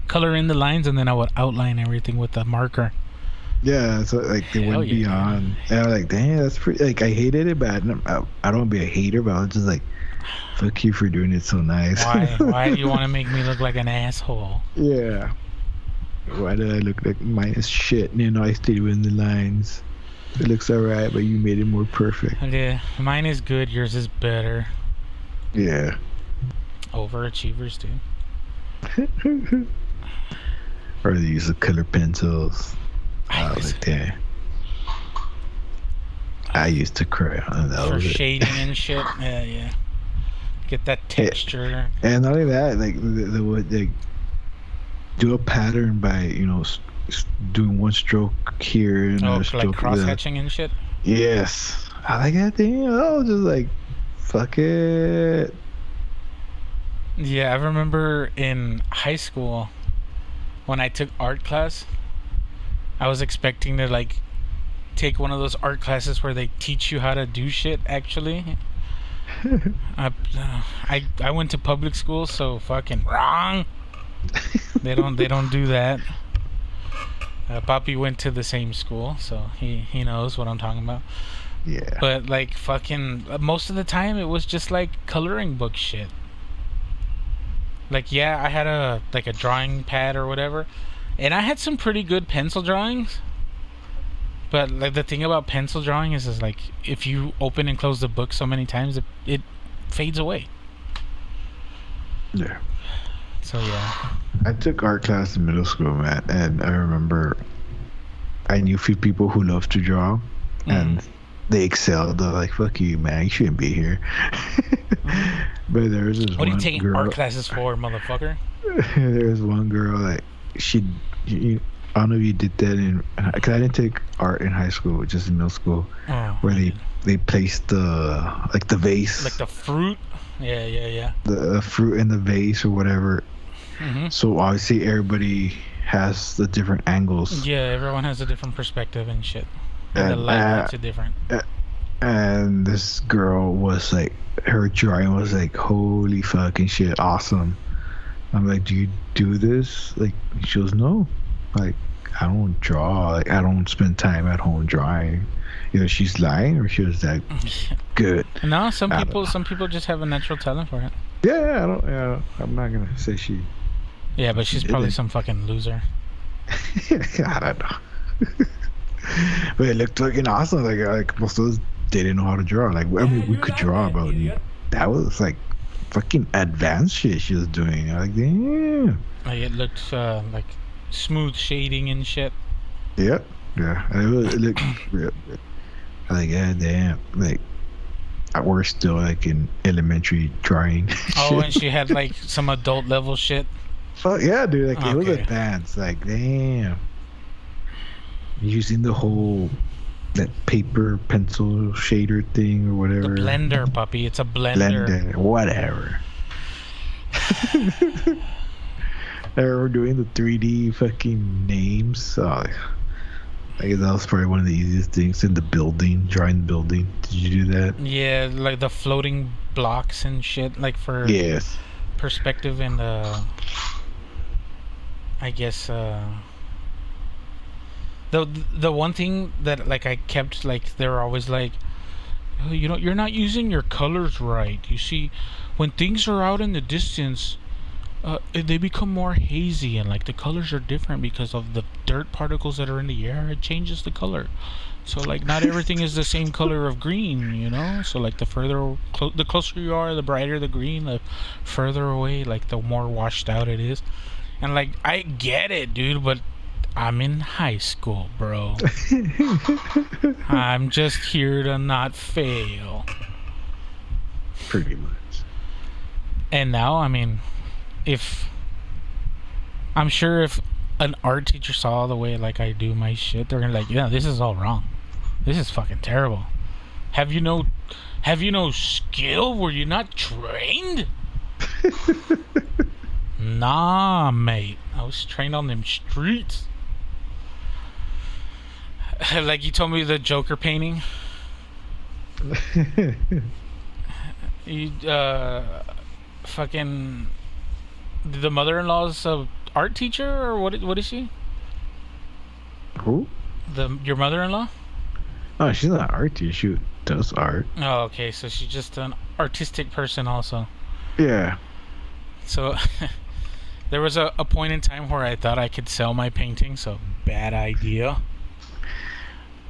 color in the lines and then I would outline everything with a marker. Yeah, so like they Hell went yeah. beyond. And I was like, damn, that's pretty. Like, I hated it, but I don't want to be a hater, but I was just like, fuck you for doing it so nice. Why do you want to make me look like an asshole? Yeah. Why did I look like mine is shit? I stayed within the lines. It looks alright, but you made it more perfect. Yeah, mine is good, yours is better. Yeah. Overachievers, dude. Or they use the color pencils. I was like, damn. I used to cry on that. For shading and shit. Yeah. Get that texture. And not only that, like they would like do a pattern by doing one stroke here and another for stroke like cross hatching and shit. Yes, I like that thing. I was just like, fuck it. Yeah, I remember in high school when I took art class, I was expecting to like take one of those art classes where they teach you how to do shit actually. I went to public school, so fucking wrong. They don't do that. Papi went to the same school, so he knows what I'm talking about. Yeah. But like fucking most of the time it was just like coloring book shit. Like, yeah, I had a drawing pad or whatever, and I had some pretty good pencil drawings. But like the thing about pencil drawing is like if you open and close the book so many times, it fades away. Yeah. So yeah. I took art class in middle school, man, and I remember I knew a few people who loved to draw, and they excelled. They're like, "Fuck you, man! You shouldn't be here." But there was this What are you one taking girl, art classes for, motherfucker? There was one girl like I don't know if you did that because I didn't take art in high school, just in middle school, where they placed the vase, like the fruit. Yeah. the fruit in the vase or whatever. So obviously everybody has the different angles. Yeah, everyone has a different perspective and shit. And the lights are different. And this girl was like, her drawing was like, holy fucking shit, awesome. I'm like, do you do this? Like, she goes, no. Like, I don't draw. Like, I don't spend time at home drawing. Either she's lying or she was that good. No, some people just have a natural talent for it. Yeah, I'm not gonna say she. Yeah, but she's probably some fucking loser. I don't know. But it looked fucking awesome. Like most of us didn't know how to draw. Like, I mean, we could draw, but that was like fucking advanced shit she was doing. I'm like, damn. Like, it looked like smooth shading and shit. Yep. Yeah. It looked real good. Like, yeah, damn. Like, we're still like in elementary drawing. Oh, and she had like some adult level shit. Fuck yeah, dude. Like, it was advanced. Like, damn. Using the whole that paper pencil shader thing or whatever. The blender, puppy. It's a blender. Whatever. They were doing the 3D fucking names. So I guess that was probably one of the easiest things in the building, drawing the building. Did you do that? Yeah, like the floating blocks and shit, like for perspective and I guess the one thing that like I kept like they were always like, oh, you're not using your colors right. You see, when things are out in the distance, they become more hazy and like the colors are different because of the dirt particles that are in the air. It changes the color. So like not everything is the same color of green, you know. So like the closer you are, the brighter the green. The further away, like the more washed out it is. And like I get it, dude, but I'm in high school, bro. I'm just here to not fail. Pretty much. And now, I mean, I'm sure if an art teacher saw the way like I do my shit, they're gonna be like, yeah, this is all wrong. This is fucking terrible. Have you no skill? Were you not trained? Nah, mate. I was trained on them streets. Like you told me the Joker painting. You fucking the mother-in-law's a art teacher or what is she? Who? Your mother-in-law? Oh, she's not an art teacher. She does art. Oh, okay. So she's just an artistic person also. Yeah. So there was a point in time where I thought I could sell my paintings, so bad idea.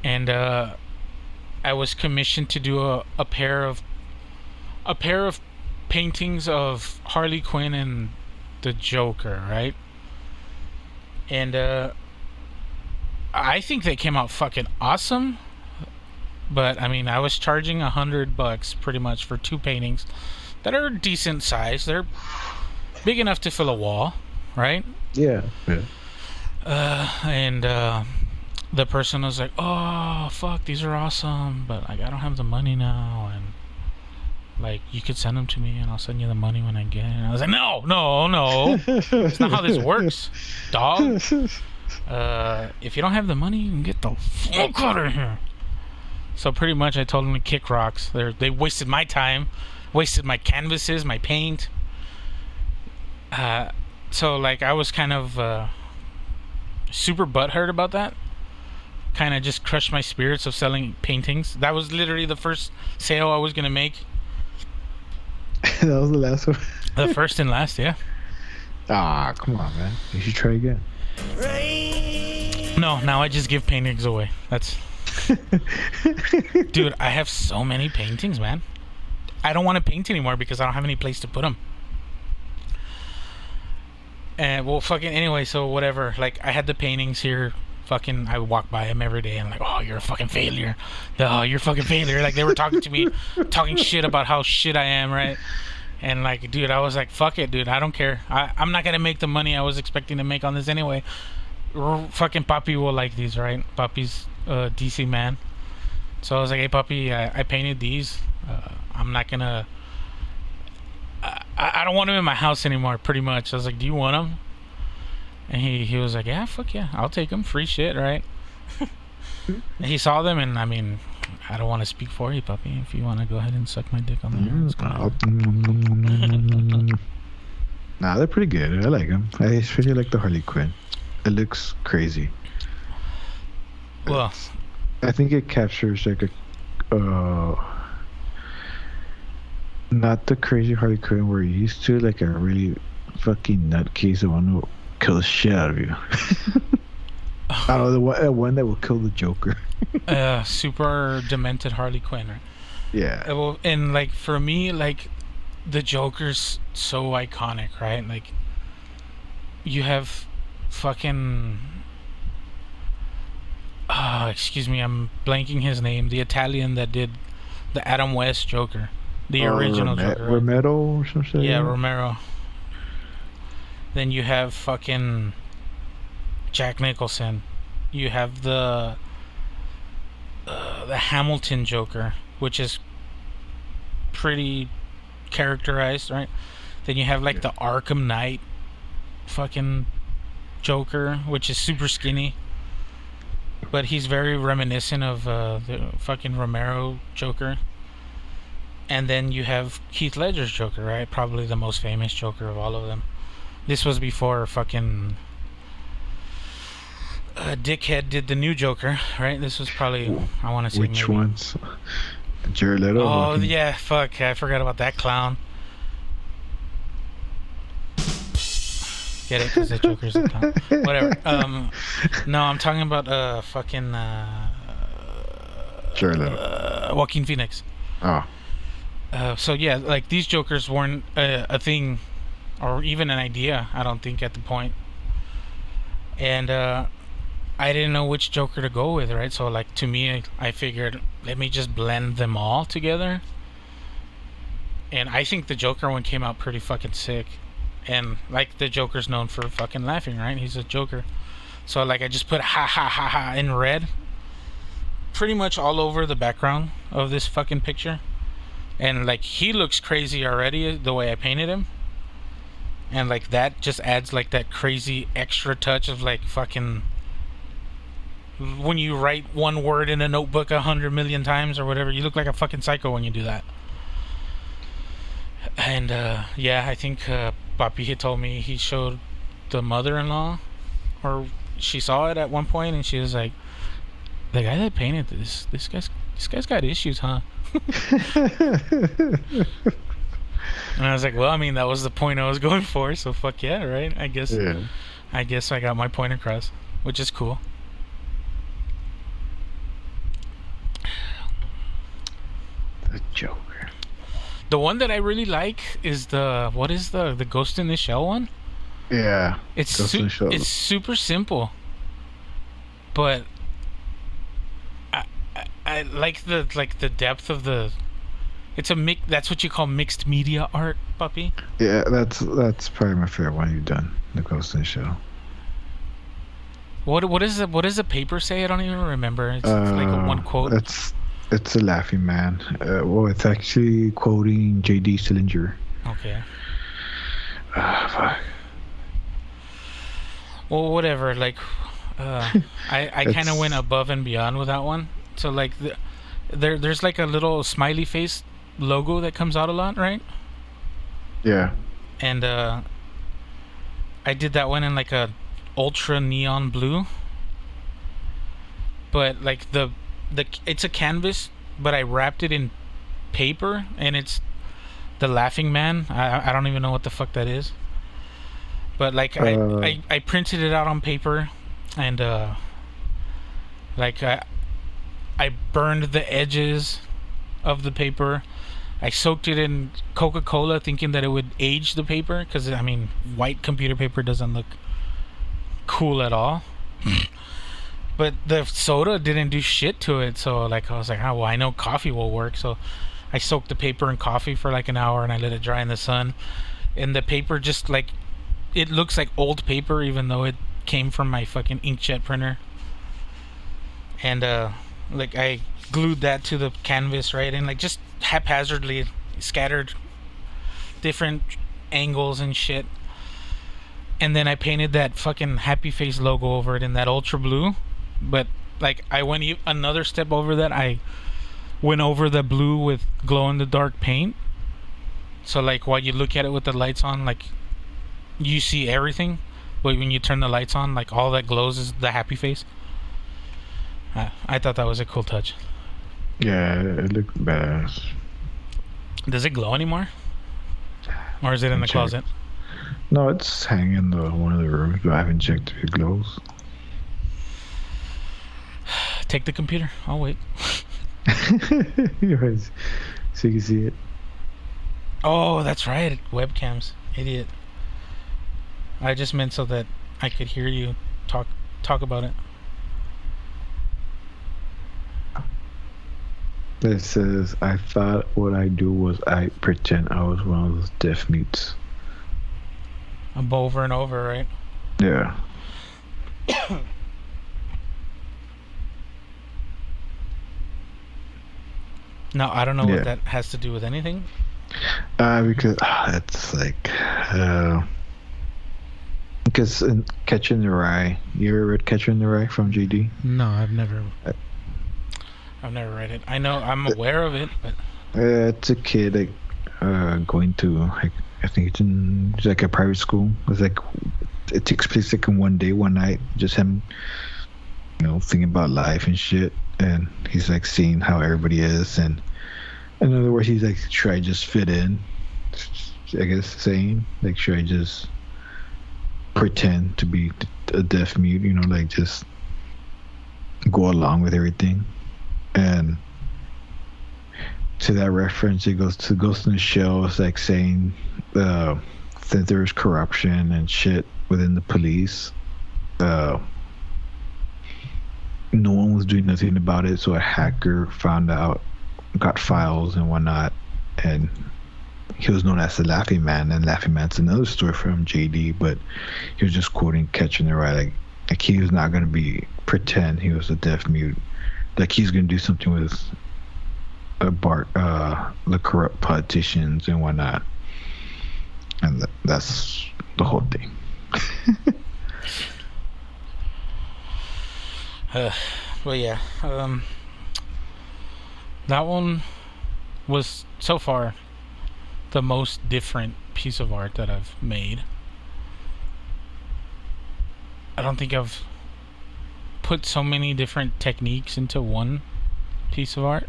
And I was commissioned to do a pair of paintings of Harley Quinn and the Joker, right? And I think they came out fucking awesome. But I mean, I was charging $100 pretty much for 2 paintings that are decent size. They're big enough to fill a wall, right? Yeah. And the person was like, "Oh, fuck, these are awesome, but like I don't have the money now, and like you could send them to me, and I'll send you the money when I get it." And I was like, "No, it's not how this works, dog. If you don't have the money, you can get the fuck out of here." So pretty much, I told them to kick rocks. They wasted my time, wasted my canvases, my paint. So like I was kind of super butthurt about that. Kind of just crushed my spirits of selling paintings. That was literally the first sale I was gonna make. That was the last one. The first and last, yeah. Ah, come on, man. You should try again. No, now I just give paintings away. That's dude, I have so many paintings, man. I don't want to paint anymore because I don't have any place to put them. And well, fucking anyway, so whatever. Like I had the paintings here. Fucking, I walk by them every day and like, oh, you're a fucking failure. Oh, you're a fucking failure. Like they were talking to me, talking shit about how shit I am, right? And like, dude, I was like, fuck it, dude. I don't care. I'm not gonna make the money I was expecting to make on this anyway. Fucking Papi will like these, right? Papi's DC man. So I was like, hey, Papi, I painted these. I'm not gonna. I I don't want him in my house anymore, pretty much. I was like, do you want him? And he was like, yeah, fuck yeah, I'll take him. Free shit, right? And he saw them, and I mean, I don't want to speak for you, puppy. If you want to go ahead and suck my dick on the air, Nah, they're pretty good. I like them. I especially like the Harley Quinn. It looks crazy. Well, I think it captures like a not the crazy Harley Quinn we're used to, like a really fucking nutcase, the one who will kill the shit out of you. I don't know, the one that will kill the Joker. Super demented Harley Quinn, right? Yeah. Well, and like for me, like the Joker's so iconic, right? Like you have fucking excuse me, I'm blanking his name. The Italian that did the Adam West Joker, the original Joker, right? Romero or something. Yeah, Romero. Then you have fucking Jack Nicholson. You have the Hamilton Joker, which is pretty characterized, right? Then you have like the Arkham Knight fucking Joker, which is super skinny, but he's very reminiscent of the fucking Romero Joker. And then you have Heath Ledger's Joker, right? Probably the most famous Joker of all of them. This was before fucking Dickhead did the new Joker, right? This was probably, I want to say, which maybe... ones? Jared Leto? Oh, yeah, fuck. I forgot about that clown. Get it? Because the Joker's a clown. Whatever. No, I'm talking about fucking Jared Leto. Joaquin Phoenix. Oh. So yeah, like these Jokers weren't a thing or even an idea, I don't think, at the point. And I didn't know which Joker to go with, right? So like to me, I figured, let me just blend them all together. And I think the Joker one came out pretty fucking sick. And like the Joker's known for fucking laughing, right? He's a Joker. So like I just put ha ha ha ha in red pretty much all over the background of this fucking picture. And like he looks crazy already the way I painted him. And like that just adds like that crazy extra touch of like fucking when you write one word in a notebook 100 million times or whatever, you look like a fucking psycho when you do that. And yeah, I think Papi had told me he showed the mother-in-law, or she saw it at one point, and she was like, "The guy that painted this guy's got issues, huh?" And I was like, "Well, I mean, that was the point I was going for, so fuck yeah, right? I guess I got my point across, which is cool." The Joker. The one that I really like is the Ghost in the Shell one. Yeah. It's super simple, but I like the depth of the. It's a mix. That's what you call mixed media art, puppy. Yeah, that's probably my favorite one you've done. The Ghost in the Shell. What does the paper say? I don't even remember. It's like a one quote. It's a laughing man. Well, it's actually quoting J.D. Salinger. Okay. Fuck. Well, whatever. Like, I kind of went above and beyond with that one. So like, there's like a little smiley face logo that comes out a lot, right? Yeah. And I did that one in like a ultra neon blue. But like it's a canvas, but I wrapped it in paper, and it's the laughing man. I don't even know what the fuck that is. But like I printed it out on paper, and like I burned the edges of the paper. I soaked it in Coca-Cola, thinking that it would age the paper, because I mean, white computer paper doesn't look cool at all. But the soda didn't do shit to it, so like I was like, oh well, I know coffee will work. So I soaked the paper in coffee for like an hour, and I let it dry in the sun. And the paper just like, it looks like old paper, even though it came from my fucking inkjet printer. And like I glued that to the canvas, right, and like just haphazardly scattered different angles and shit. And then I painted that fucking happy face logo over it in that ultra blue. But like I went another step over that. I went over the blue with glow in the dark paint. So like while you look at it with the lights on, like you see everything. But when you turn the lights on, like all that glows is the happy face. I thought that was a cool touch. Yeah, it looked badass. Does it glow anymore? Or is it in the closet? No, it's hanging in one of the rooms, but I haven't checked if it glows. Take the computer. I'll wait. Right. So you can see it. Oh, that's right. Webcams. Idiot. I just meant so that I could hear you talk about it. It says, I thought what I do was I pretend I was one of those deaf mutes. Over and over, right? Yeah. No, I don't know what that has to do with anything. Because it's like, because in Catcher in the Rye, you ever read Catcher in the Rye from JD? No, I've never read it. I know, I'm aware of it, but it's a kid like going to like I think it's like a private school. It's like it takes place like in one day, one night, just him, thinking about life and shit, and he's like seeing how everybody is, and in other words, he's like, should I just fit in? I guess saying like, should I just pretend to be a deaf mute? Like just go along with everything. And to that reference, it goes to Ghost in the Shell. It's like saying that there's corruption and shit within the police. No one was doing nothing about it, so a hacker found out, got files and whatnot, and he was known as the Laughing Man. And Laughing Man's another story from JD, but he was just quoting Catcher in the Rye, like he was not going to pretend he was a deaf mute. Like he's gonna do something with the corrupt politicians and whatnot, and that's the whole thing. Well, yeah, that one was so far the most different piece of art that I've made. I don't think I've put so many different techniques into one piece of art,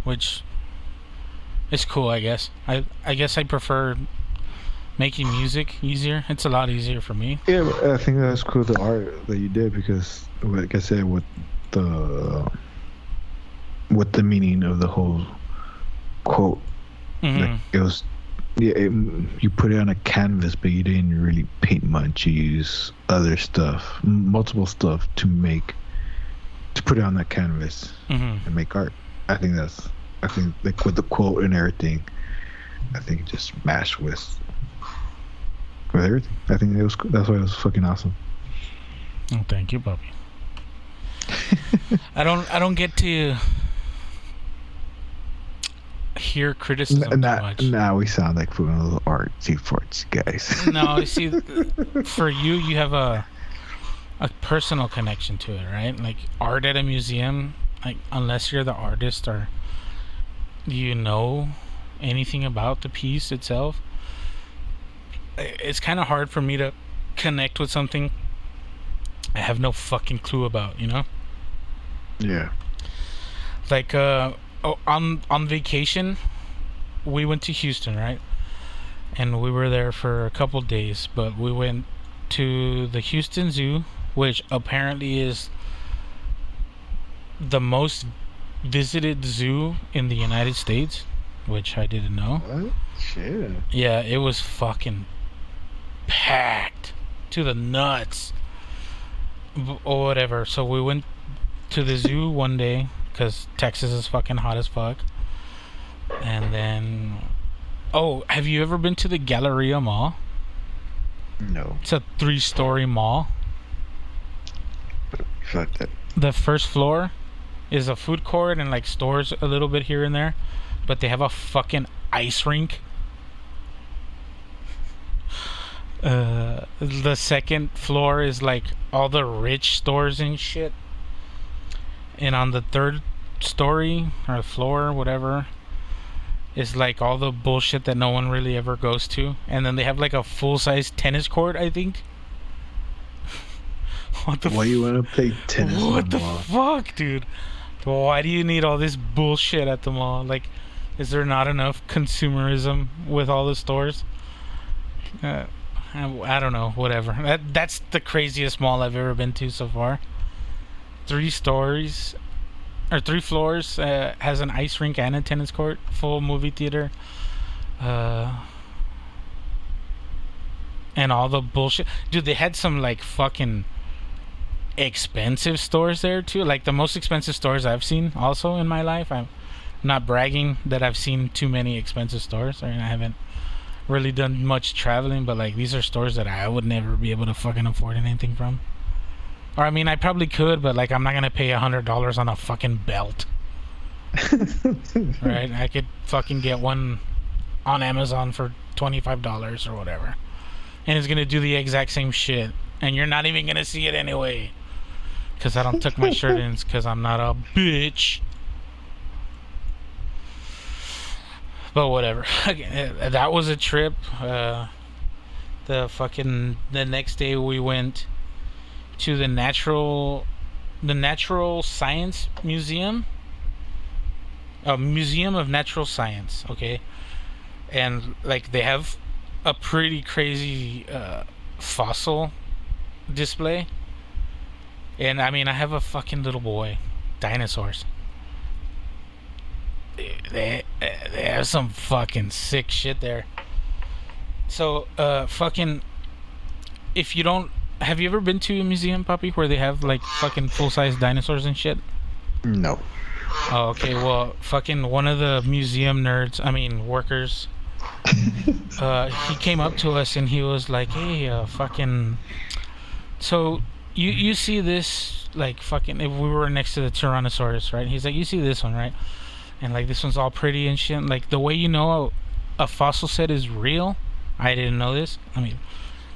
which is cool. I guess I guess I prefer making music easier. It's a lot easier for me. Yeah, but I think that's cool, the art that you did, because like I said, with the meaning of the whole quote, like it was, you put it on a canvas, but you didn't really paint much. You use other stuff, multiple stuff to put it on that canvas and make art. I think like with the quote and everything, I think it just mashed with everything. I think it was cool. That's why it was fucking awesome. Oh, thank you, Papi. I don't get to hear criticism too much. Now we sound like one of those artsy farts guys. No, you see, for you have a personal connection to it, right? Like art at a museum, like unless you're the artist or you know anything about the piece itself, it's kind of hard for me to connect with something I have no fucking clue about, Yeah. Like on vacation, we went to Houston, right? And we were there for a couple days, but we went to the Houston Zoo, which apparently is the most visited zoo in the United States, which I didn't know. What? Shit. Yeah, it was fucking packed to the nuts or whatever. So we went to the zoo one day because Texas is fucking hot as fuck. And then, have you ever been to the Galleria Mall? No. It's a 3-story mall. Fuck that. The first floor is a food court and like stores a little bit here and there, but they have a fucking ice rink The second floor is like all the rich stores and shit. And on the third story or floor, whatever, is like all the bullshit that no one really ever goes to. And then they have like a full-size tennis court, I think. Why you want to play tennis? What the fuck, dude? Why do you need all this bullshit at the mall? Like, is there not enough consumerism with all the stores? I don't know. Whatever. That's the craziest mall I've ever been to so far. 3 stories, or 3 floors. Has an ice rink and a tennis court. Full movie theater. And all the bullshit. Dude, they had some like fucking expensive stores there too, like the most expensive stores I've seen also in my life. I'm not bragging that I've seen too many expensive stores. I mean, I haven't really done much traveling, but like these are stores that I would never be able to fucking afford anything from. Or I mean, I probably could, but like I'm not gonna pay $100 on a fucking belt. Right? I could fucking get one on Amazon for $25 or whatever, and it's gonna do the exact same shit, and you're not even gonna see it anyway. Because I don't tuck my shirt in, because I'm not a bitch. But whatever. That was a trip. The next day we went to the Natural Science Museum. Museum of Natural Science, okay? And like they have a pretty crazy fossil display. And I mean, I have a fucking little boy. Dinosaurs. They have some fucking sick shit there. So, fucking, if you don't, have you ever been to a museum, Papi, where they have like fucking full-size dinosaurs and shit? No. Oh, okay. Well, fucking one of the museum workers, he came up to us and he was like, "Hey, fucking, so." You see this, like, fucking, if we were next to the Tyrannosaurus, right? He's like, you see this one, right? And, like, this one's all pretty and shit. Like, the way you know a fossil set is real, I didn't know this. I mean,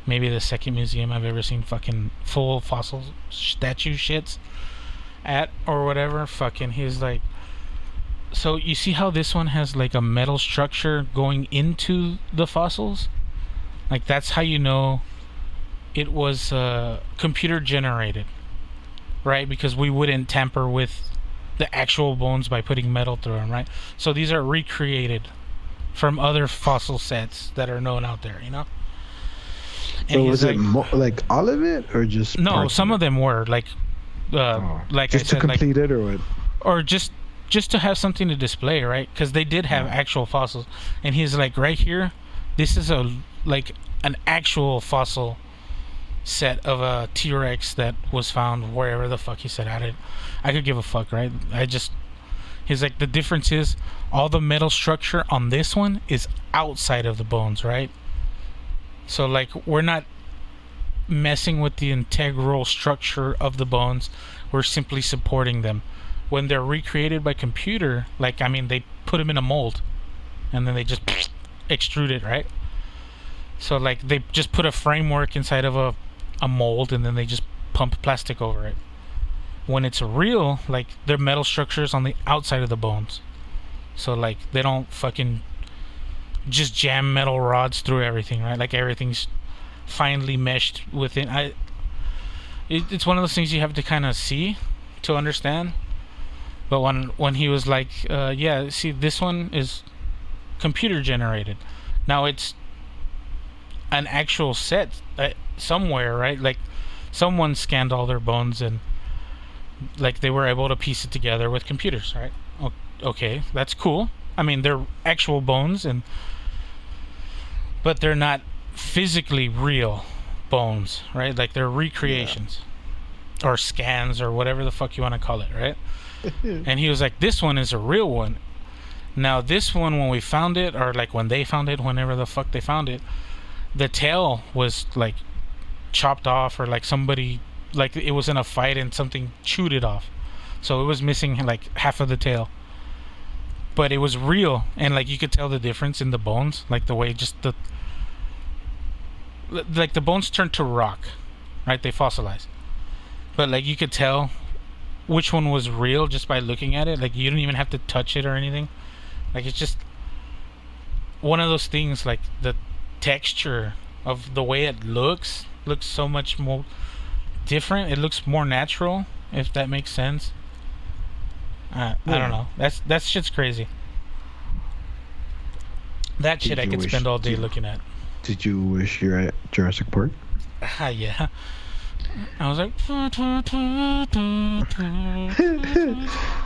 maybe the second museum I've ever seen fucking full fossil statue shits at, or whatever. Fucking, he's like, so you see how this one has, like, a metal structure going into the fossils? Like, that's how you know it was computer generated, right? Because we wouldn't tamper with the actual bones by putting metal through them, right? So these are recreated from other fossil sets that are known out there, you know? And so was like, it like all of it, or just no? Some of them were like like just I said, to complete like, it, or what? Or just to have something to display, right? Because they did have actual fossils, and he's like, right here, this is an actual fossil set of a T-Rex that was found wherever the fuck he said. I could give a fuck, right? He's like, the difference is all the metal structure on this one is outside of the bones, right? So like, we're not messing with the integral structure of the bones, we're simply supporting them. When they're recreated by computer, like, I mean, they put them in a mold and then they just extrude it, right? So like, they just put a framework inside of a mold and then they just pump plastic over it. When it's real, like, their metal structures on the outside of the bones, so like they don't fucking just jam metal rods through everything, right? Like, everything's finely meshed within. It's one of those things you have to kind of see to understand. But when he was like, yeah, see, this one is computer generated. Now it's an actual set somewhere, right? Like, someone scanned all their bones and like they were able to piece it together with computers, right? Okay, that's cool. I mean, they're actual bones, but they're not physically real bones, right? Like, they're recreations, or scans, or whatever the fuck you want to call it, right? And he was like, this one is a real one. Now this one, when we found it, or like when they found it, whenever the fuck they found it, the tail was like chopped off, or like somebody, like it was in a fight and something chewed it off, so it was missing like half of the tail. But it was real, and like you could tell the difference in the bones, like the way just like the bones turn to rock, right? They fossilize, but like you could tell which one was real just by looking at it. Like you don't even have to touch it or anything. Like it's just one of those things. Like the texture of the way it looks so much more different. It looks more natural, if that makes sense. I don't know. That shit's crazy. That shit I could spend all day looking at. Did you wish you're at Jurassic Park? Yeah. I was like,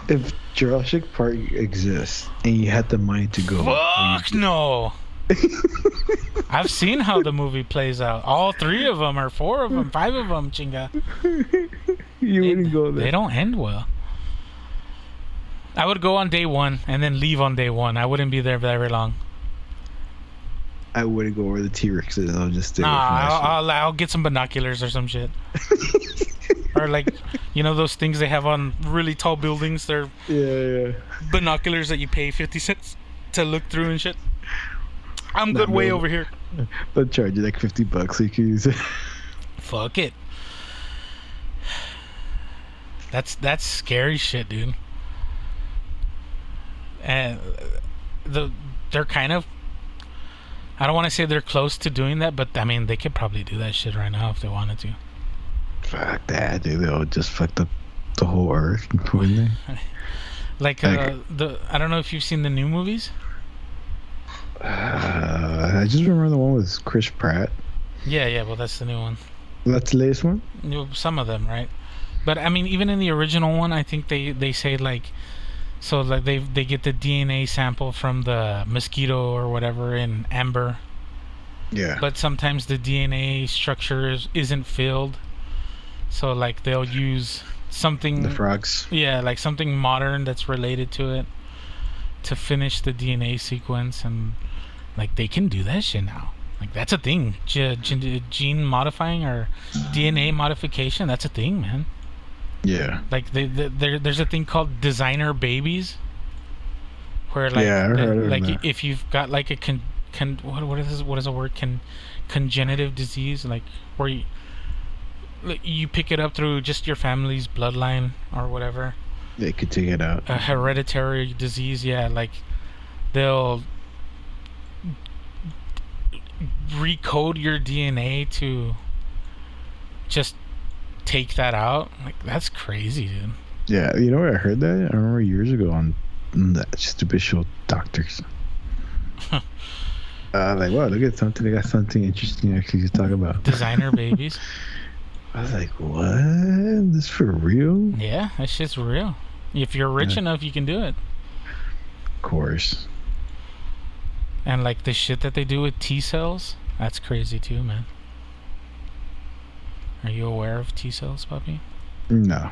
if Jurassic Park exists and you had the money to go, fuck no. I've seen how the movie plays out. All 3 of them, or 4 of them, 5 of them, chinga. You wouldn't go there. They don't end well. I would go on day 1 and then leave on day 1. I wouldn't be there very long. I wouldn't go where the T-Rex is. I'll just stay. I'll get some binoculars or some shit. Or like, you know those things they have on really tall buildings? They're binoculars that you pay 50 cents to look through and shit. I'm good way over here. They'll charge you like $50 so you can use it. Fuck it. That's scary shit, dude. And they're kind of, I don't want to say they're close to doing that, but I mean they could probably do that shit right now if they wanted to. Fuck that, dude. They'll just fuck up the whole earth, wouldn't they? Like I don't know if you've seen the new movies. I just remember the one with Chris Pratt. Yeah, well that's the new one. That's the latest one? Some of them, right? But I mean, even in the original one, I think they say like, so like they get the DNA sample from the mosquito or whatever in amber. Yeah. But sometimes the DNA structure isn't filled, so like they'll use something. The frogs. Yeah, like something modern that's related to it to finish the DNA sequence, and like they can do that shit now. Like that's a thing. Gene modifying or DNA modification. That's a thing, man. Yeah. Like there's a thing called designer babies, where like that. If you've got like a what is a word, congenitive disease, like where you pick it up through just your family's bloodline or whatever. They could take it out. A hereditary disease, yeah. Like they'll recode your DNA to just take that out. Like that's crazy, dude. Yeah, you know where I heard that? I remember years ago on that stupid show, Doctors. Like, wow, look at something. They got something interesting actually to talk about. Designer babies. I was like, what? This for real? Yeah, that shit's real. If you're rich enough, you can do it. Of course. And like the shit that they do with T cells, that's crazy too, man. Are you aware of T cells, Papi? No.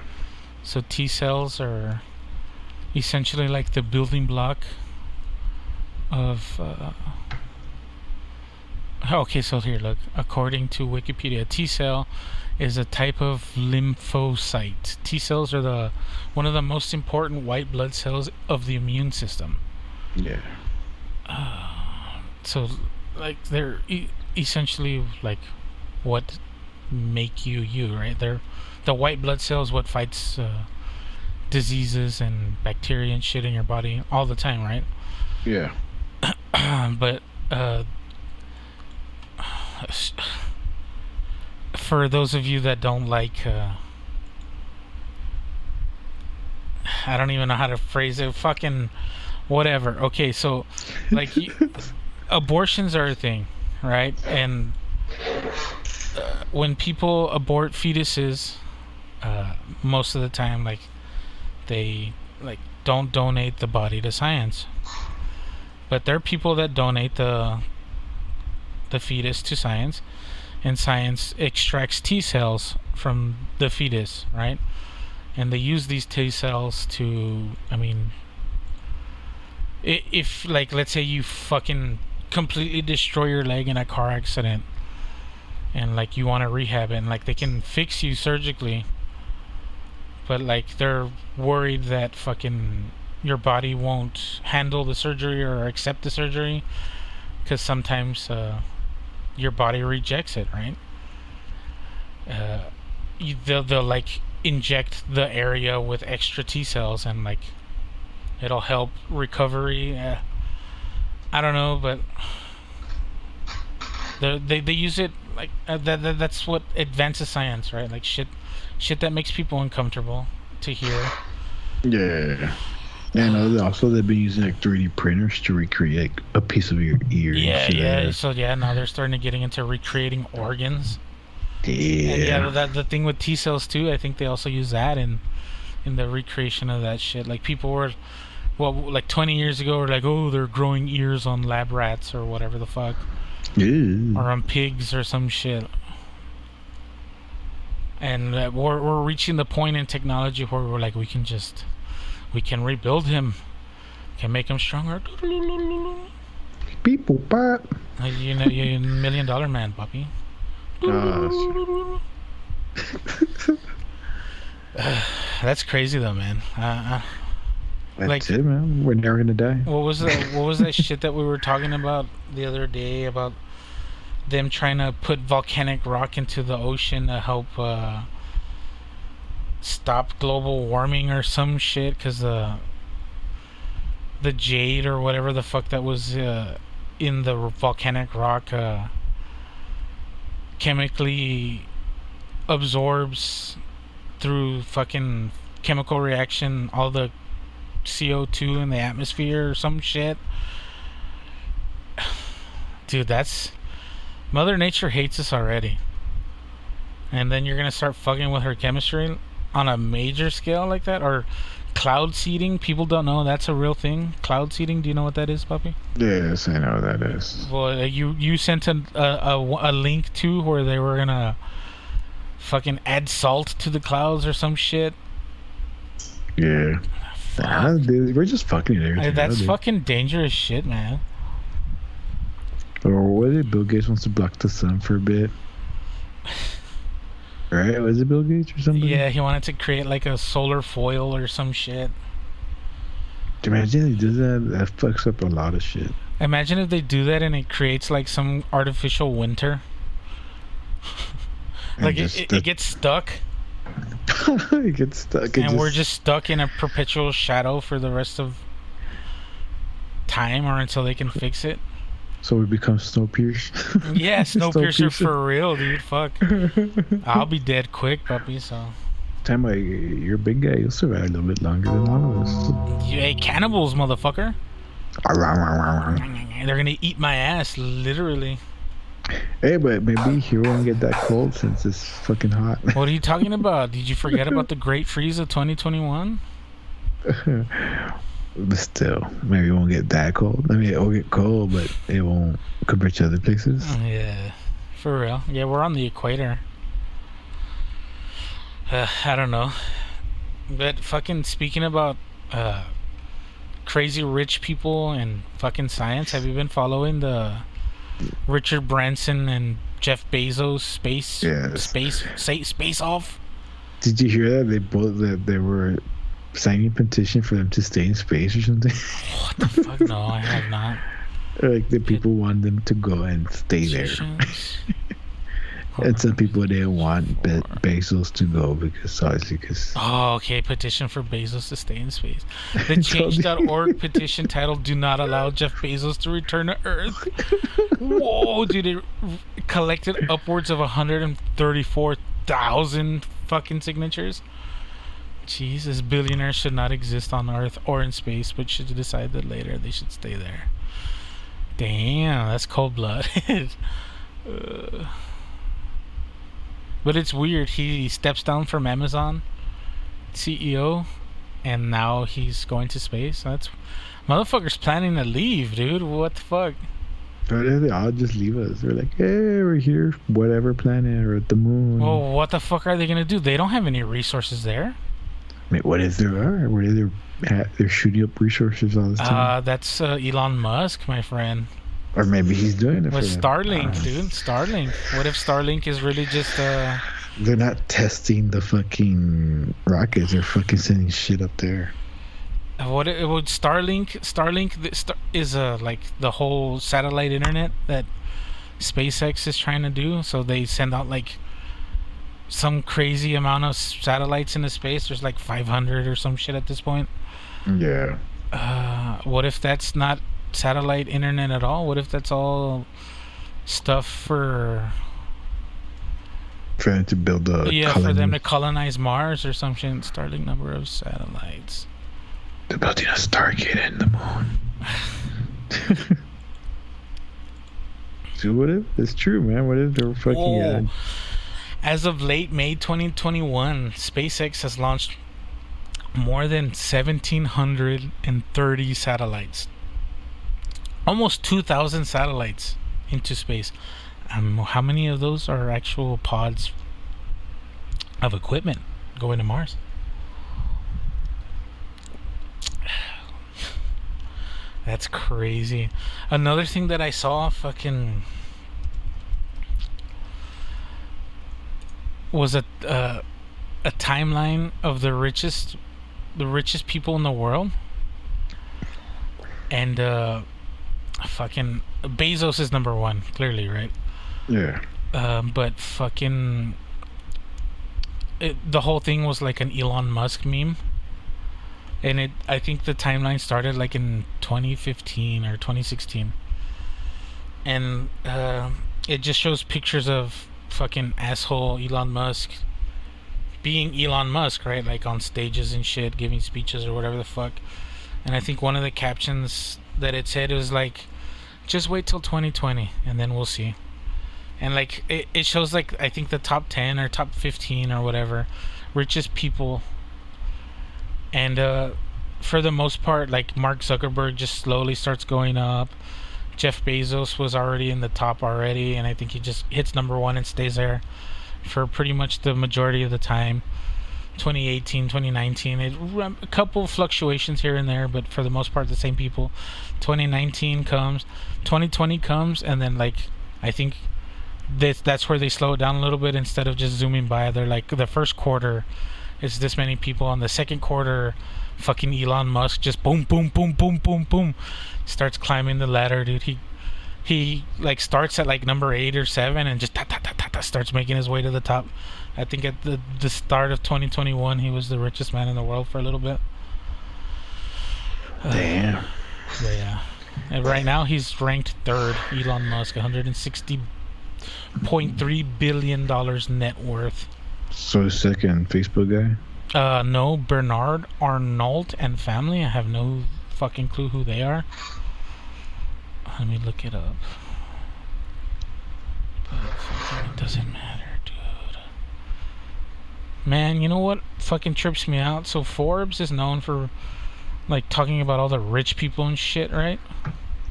So T cells are essentially like the building block of okay, so here, look. According to Wikipedia, T cell is a type of lymphocyte. T cells are one of the most important white blood cells of the immune system. Yeah. So, like, they're essentially like what make you, right? They're the white blood cells what fights diseases and bacteria and shit in your body all the time, right? Yeah. But for those of you that don't like I don't even know how to phrase it, fucking whatever. Okay, so like abortions are a thing, right? And when people abort fetuses, most of the time, like they like don't donate the body to science, but there are people that donate the fetus to science, and science extracts T cells from the fetus, right? And they use these T cells to, I mean, if like let's say you fucking completely destroy your leg in a car accident and like you want to rehab it, and like they can fix you surgically, but like they're worried that fucking your body won't handle the surgery or accept the surgery, because sometimes your body rejects it, right? They'll like inject the area with extra T cells, and like it'll help recovery. I don't know, but they use it like that's what advances science, right? Like shit that makes people uncomfortable to hear. Yeah. And also they've been using like 3D printers to recreate a piece of your ear. Yeah. So now they're starting to getting into recreating organs. Yeah. And the thing with T cells too, I think they also use that in the recreation of that shit. Like people were, like 20 years ago, were like, oh, they're growing ears on lab rats or whatever the fuck. Yeah. Or on pigs or some shit. And we're reaching the point in technology where we're like, we can rebuild him, can make him stronger. People, pop. You know, you're $1 million man, puppy. That's crazy though, man. That's like, it, man. We're never gonna die. What was that shit that we were talking about the other day about them trying to put volcanic rock into the ocean to help stop global warming or some shit? Because the jade or whatever the fuck that was in the volcanic rock chemically absorbs through fucking chemical reaction all the CO2 in the atmosphere or some shit. Dude, that's Mother Nature hates us already. And then you're gonna start fucking with her chemistry on a major scale like that? Or cloud seeding? People don't know that's a real thing. Cloud seeding, do you know what that is, puppy? Yes, I know what that is. Well, you sent a link to where they were gonna fucking add salt to the clouds or some shit. Yeah. Nah, dude, we're just fucking there. That's fucking dangerous shit, man. Or what is it? Bill Gates wants to block the sun for a bit. Right? Was it Bill Gates or something? Yeah, he wanted to create like a solar foil or some shit. Imagine he does that. That fucks up a lot of shit. Imagine if they do that and it creates like some artificial winter. Like it gets stuck. It gets stuck. And we're just stuck in a perpetual shadow for the rest of time or until they can fix it. So we become Snowpiercer. Yeah, Snowpiercer for real, dude. Fuck. I'll be dead quick, puppy, so. Time like you're a big guy, you'll survive a little bit longer than all of us. You ate cannibals, motherfucker. They're gonna eat my ass, literally. Hey, but maybe here won't get that cold since it's fucking hot. What are you talking about? Did you forget about the Great Freeze of 2021? But still, maybe it won't get that cold. I mean, it'll get cold, but it won't compared to other places. Yeah, for real. Yeah, we're on the equator. I don't know. But fucking speaking about crazy rich people and fucking science, have you been following the Richard Branson and Jeff Bezos space off? Did you hear that they were signing a petition for them to stay in space or something? What the fuck? No, I have not. Like the people want them to go and stay there. And some people they want Bezos to go because oh, okay, petition for Bezos to stay in space. The change.org petition titled "Do Not Allow Jeff Bezos to Return to Earth." Whoa, dude! It collected upwards of 134,000 fucking signatures. Jesus, billionaires should not exist on Earth or in space, but should decide that later they should stay there. Damn, that's cold-blooded. But it's weird. He steps down from Amazon CEO, and now he's going to space. That's motherfuckers planning to leave, dude. What the fuck? They all just leave us. They're like, hey, we're here, whatever planet or at the moon. Well, what the fuck are they gonna do? They don't have any resources there. I mean, what if there are? What if they're shooting up resources all the time? That's Elon Musk, my friend. Or maybe he's doing it with Starlink, dude. Starlink. What if Starlink is really just They're not testing the fucking rockets. They're fucking sending shit up there. What it would Starlink is like the whole satellite internet that SpaceX is trying to do. So they send out like some crazy amount of satellites into space. There's like 500 or some shit at this point. Yeah. What if that's not satellite internet at all? What if that's all stuff for them to build a for them to colonize Mars or some shit? Starting number of satellites. They're building a Stargate in the moon. So what if it's true, man? What if they're fucking As of late May 2021, SpaceX has launched more than 1,730 satellites. Almost 2,000 satellites into space. How many of those are actual pods of equipment going to Mars? That's crazy. Another thing that I saw was a timeline of the richest people in the world, and Bezos is number one, clearly, right? Yeah. But the whole thing was like an Elon Musk meme, and I think the timeline started like in 2015 or 2016, and it just shows pictures of fucking asshole Elon Musk being Elon Musk, right? Like on stages and shit, giving speeches or whatever the fuck. And I think one of the captions that it said was like, just wait till 2020 and then we'll see. And like it shows like, I think the top 10 or top 15 or whatever richest people, and for the most part, like Mark Zuckerberg just slowly starts going up. Jeff Bezos was already in the top already, and I think he just hits number one and stays there for pretty much the majority of the time. 2018, 2019, a couple fluctuations here and there, but for the most part the same people. 2019 comes, 2020 comes, and then like I think that's where they slow it down a little bit. Instead of just zooming by, they're like, the first quarter is this many people, on the second quarter fucking Elon Musk just boom boom boom boom boom boom starts climbing the ladder, dude. He like starts at like number 8 or 7 and just starts making his way to the top. I think at the start of 2021 he was the richest man in the world for a little bit. Damn. Yeah. And right now he's ranked 3rd. Elon Musk, $160.3 billion net worth. So the second Facebook guy? No, Bernard Arnault and family. I have no fucking clue who they are. Let me look it up. But fucking, it doesn't matter, dude. Man, you know what fucking trips me out? So Forbes is known for like talking about all the rich people and shit, right?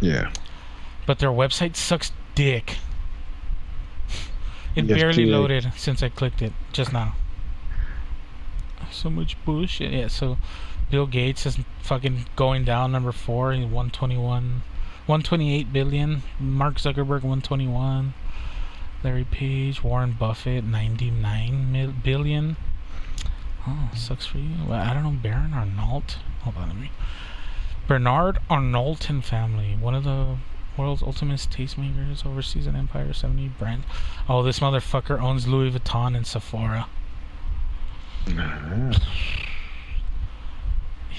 Yeah. But their website sucks dick. It barely loaded since I clicked it just now. So much bullshit. Yeah, so Bill Gates is fucking going down, number 4, 128 billion. Mark Zuckerberg 121. Larry Page, Warren Buffett 99 billion. Oh, sucks for you. Well, I don't know. Baron Arnault. Hold on, let me. Bernard Arnault and family, one of the world's ultimate tastemakers, oversees an empire, 70 brands. Oh, this motherfucker owns Louis Vuitton and Sephora.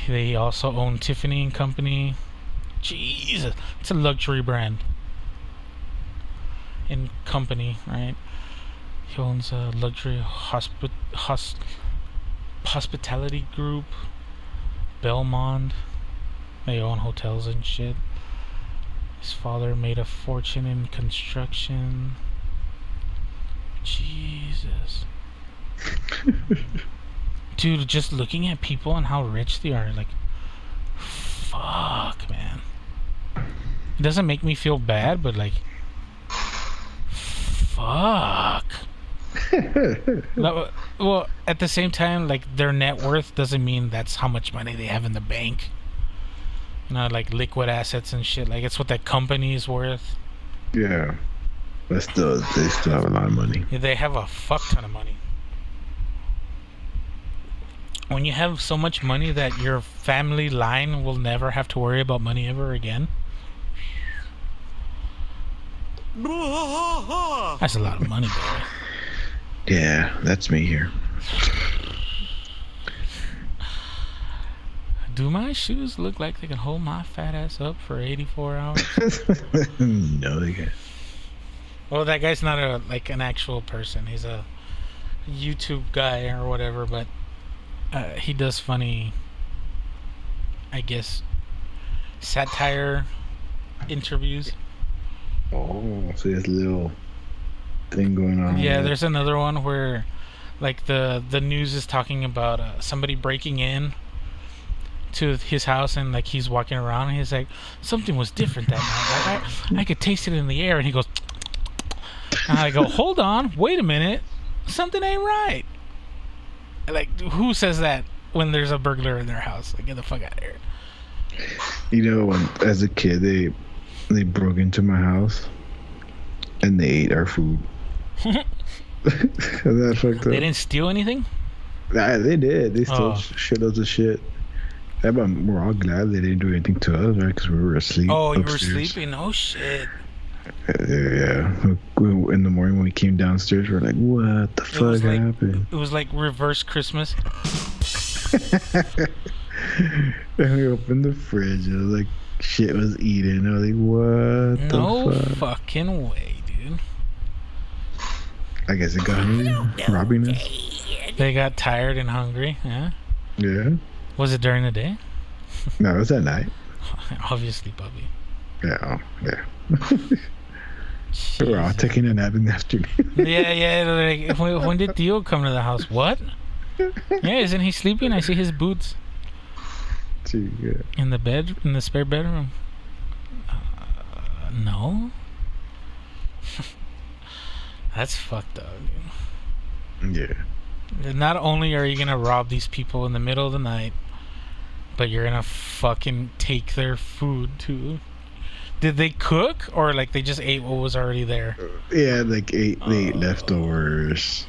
They also own Tiffany and Company. Jesus, it's a luxury brand and company, right? He owns a luxury hospitality group, Belmont. They own hotels and shit. His father made a fortune in construction. Jesus. Dude, just looking at people and how rich they are, like, fuck, man. It doesn't make me feel bad, but like, fuck. Well, at the same time, like, their net worth doesn't mean that's how much money they have in the bank. You know, like liquid assets and shit. Like, it's what that company is worth. Yeah. But they still have a lot of money. Yeah, they have a fuck ton of money. When you have so much money that your family line will never have to worry about money ever again. That's a lot of money, boy. Yeah, that's me here. Do my shoes look like they can hold my fat ass up for 84 hours? No, they can't. Well, that guy's not an actual person. He's a YouTube guy or whatever, but he does funny, I guess, satire interviews. Oh, so there's a little thing going on. Yeah, there's another one where, like, the news is talking about somebody breaking in to his house, and like he's walking around and he's like, something was different that night. I could taste it in the air, and he goes, and I go, hold on, wait a minute, something ain't right. Like, who says that when there's a burglar in their house? Like, get the fuck out of here. You know, when, as a kid, they broke into my house and they ate our food. That fucked up. They didn't steal anything? Nah, they did. They stole shitloads of shit. Yeah, but we're all glad they didn't do anything to us, right? Because we were asleep. Oh, you upstairs. were sleeping? Oh, shit. Yeah. In the morning when we came downstairs, we were like, what the fuck happened? It was like reverse Christmas. And we opened the fridge, and it was like, shit was eating. I was like, what No the fuck? fucking way, dude. I guess it got hungry, robbing us. They got tired and hungry, yeah? Yeah. Was it during the day? No, it was at night. Obviously, Bubby. Yeah. We were all taking a nap in the afternoon. Yeah. Like, when did Theo come to the house? What? Yeah, isn't he sleeping? I see his boots. Gee, yeah. In the spare bedroom. No. That's fucked up, dude. Yeah. Not only are you gonna rob these people in the middle of the night, but you're gonna fucking take their food too. Did they cook, or like they just ate what was already there? Yeah, like they ate leftovers.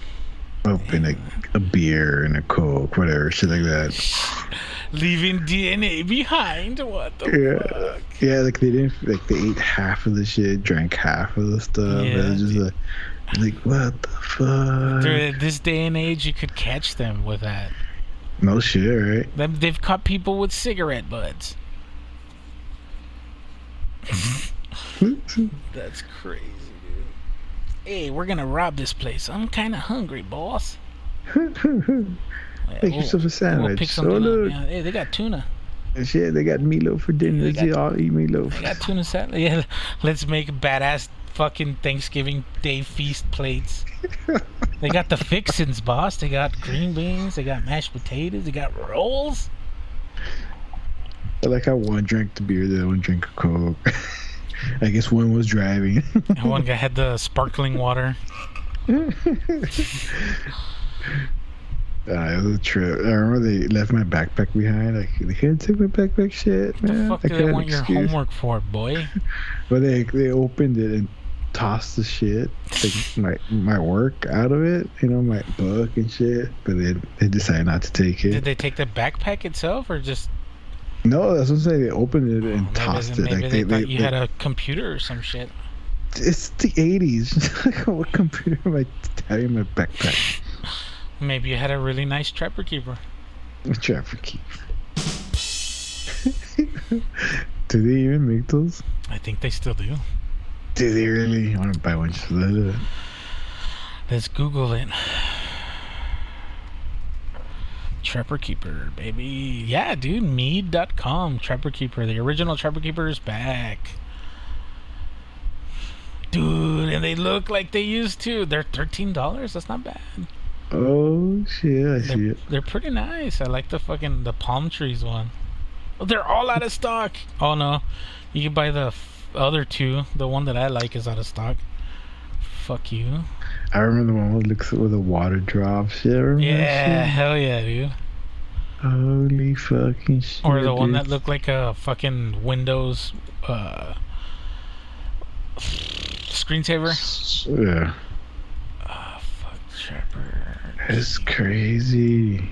Open a beer and a Coke, whatever, shit like that. Leaving DNA behind. What the fuck? Yeah, like they didn't, like they ate half of the shit, drank half of the stuff. Yeah, and it was just like, what the fuck? Dude, this day and age, you could catch them with that. No shit, right? They've caught people with cigarette butts. That's crazy, dude. Hey, we're gonna rob this place. I'm kind of hungry, boss. Make yourself a sandwich. We'll pick something look. up. Yeah, hey, they got tuna. And shit, they got meatloaf for dinner. Let's all eat meatloaf. They got tuna salad. Yeah, let's make badass fucking Thanksgiving Day feast plates. They got the fixins, boss. They got green beans. They got mashed potatoes. They got rolls. I like how one drank the beer, the other one drank a Coke. I guess one was driving. And one guy had the sparkling water. It was a trip. I remember they left my backpack behind. Like, they couldn't take my backpack shit, man. What the fuck do they want your homework for, boy? But they opened it and tossed the shit, like my work out of it, you know, my book and shit. But they decided not to take it. Did they take the backpack itself, or just... No, that's what I'm saying. They opened it and tossed it. Maybe Like they thought you had a computer or some shit. It's the 80s. What computer am I having in my backpack? Maybe you had a really nice trapper keeper. A trapper keeper. Do they even make those? I think they still do. Do they really? I want to buy one just for that. Let's Google it. Trapper Keeper, baby. Yeah, dude. Mead.com. Trapper Keeper. The original Trapper Keeper is back. Dude, and they look like they used to. They're $13. That's not bad. Oh, shit. I see it. They're pretty nice. I like the palm trees one. Oh, they're all out of stock. Oh, no. You can buy the other two. The one that I like is out of stock. Fuck you. I remember the one with the water drops. Shit, yeah, hell yeah, dude. Holy fucking shit. Or the one that looked like a fucking Windows screensaver. Yeah. Oh, fuck, Trapper. That's crazy.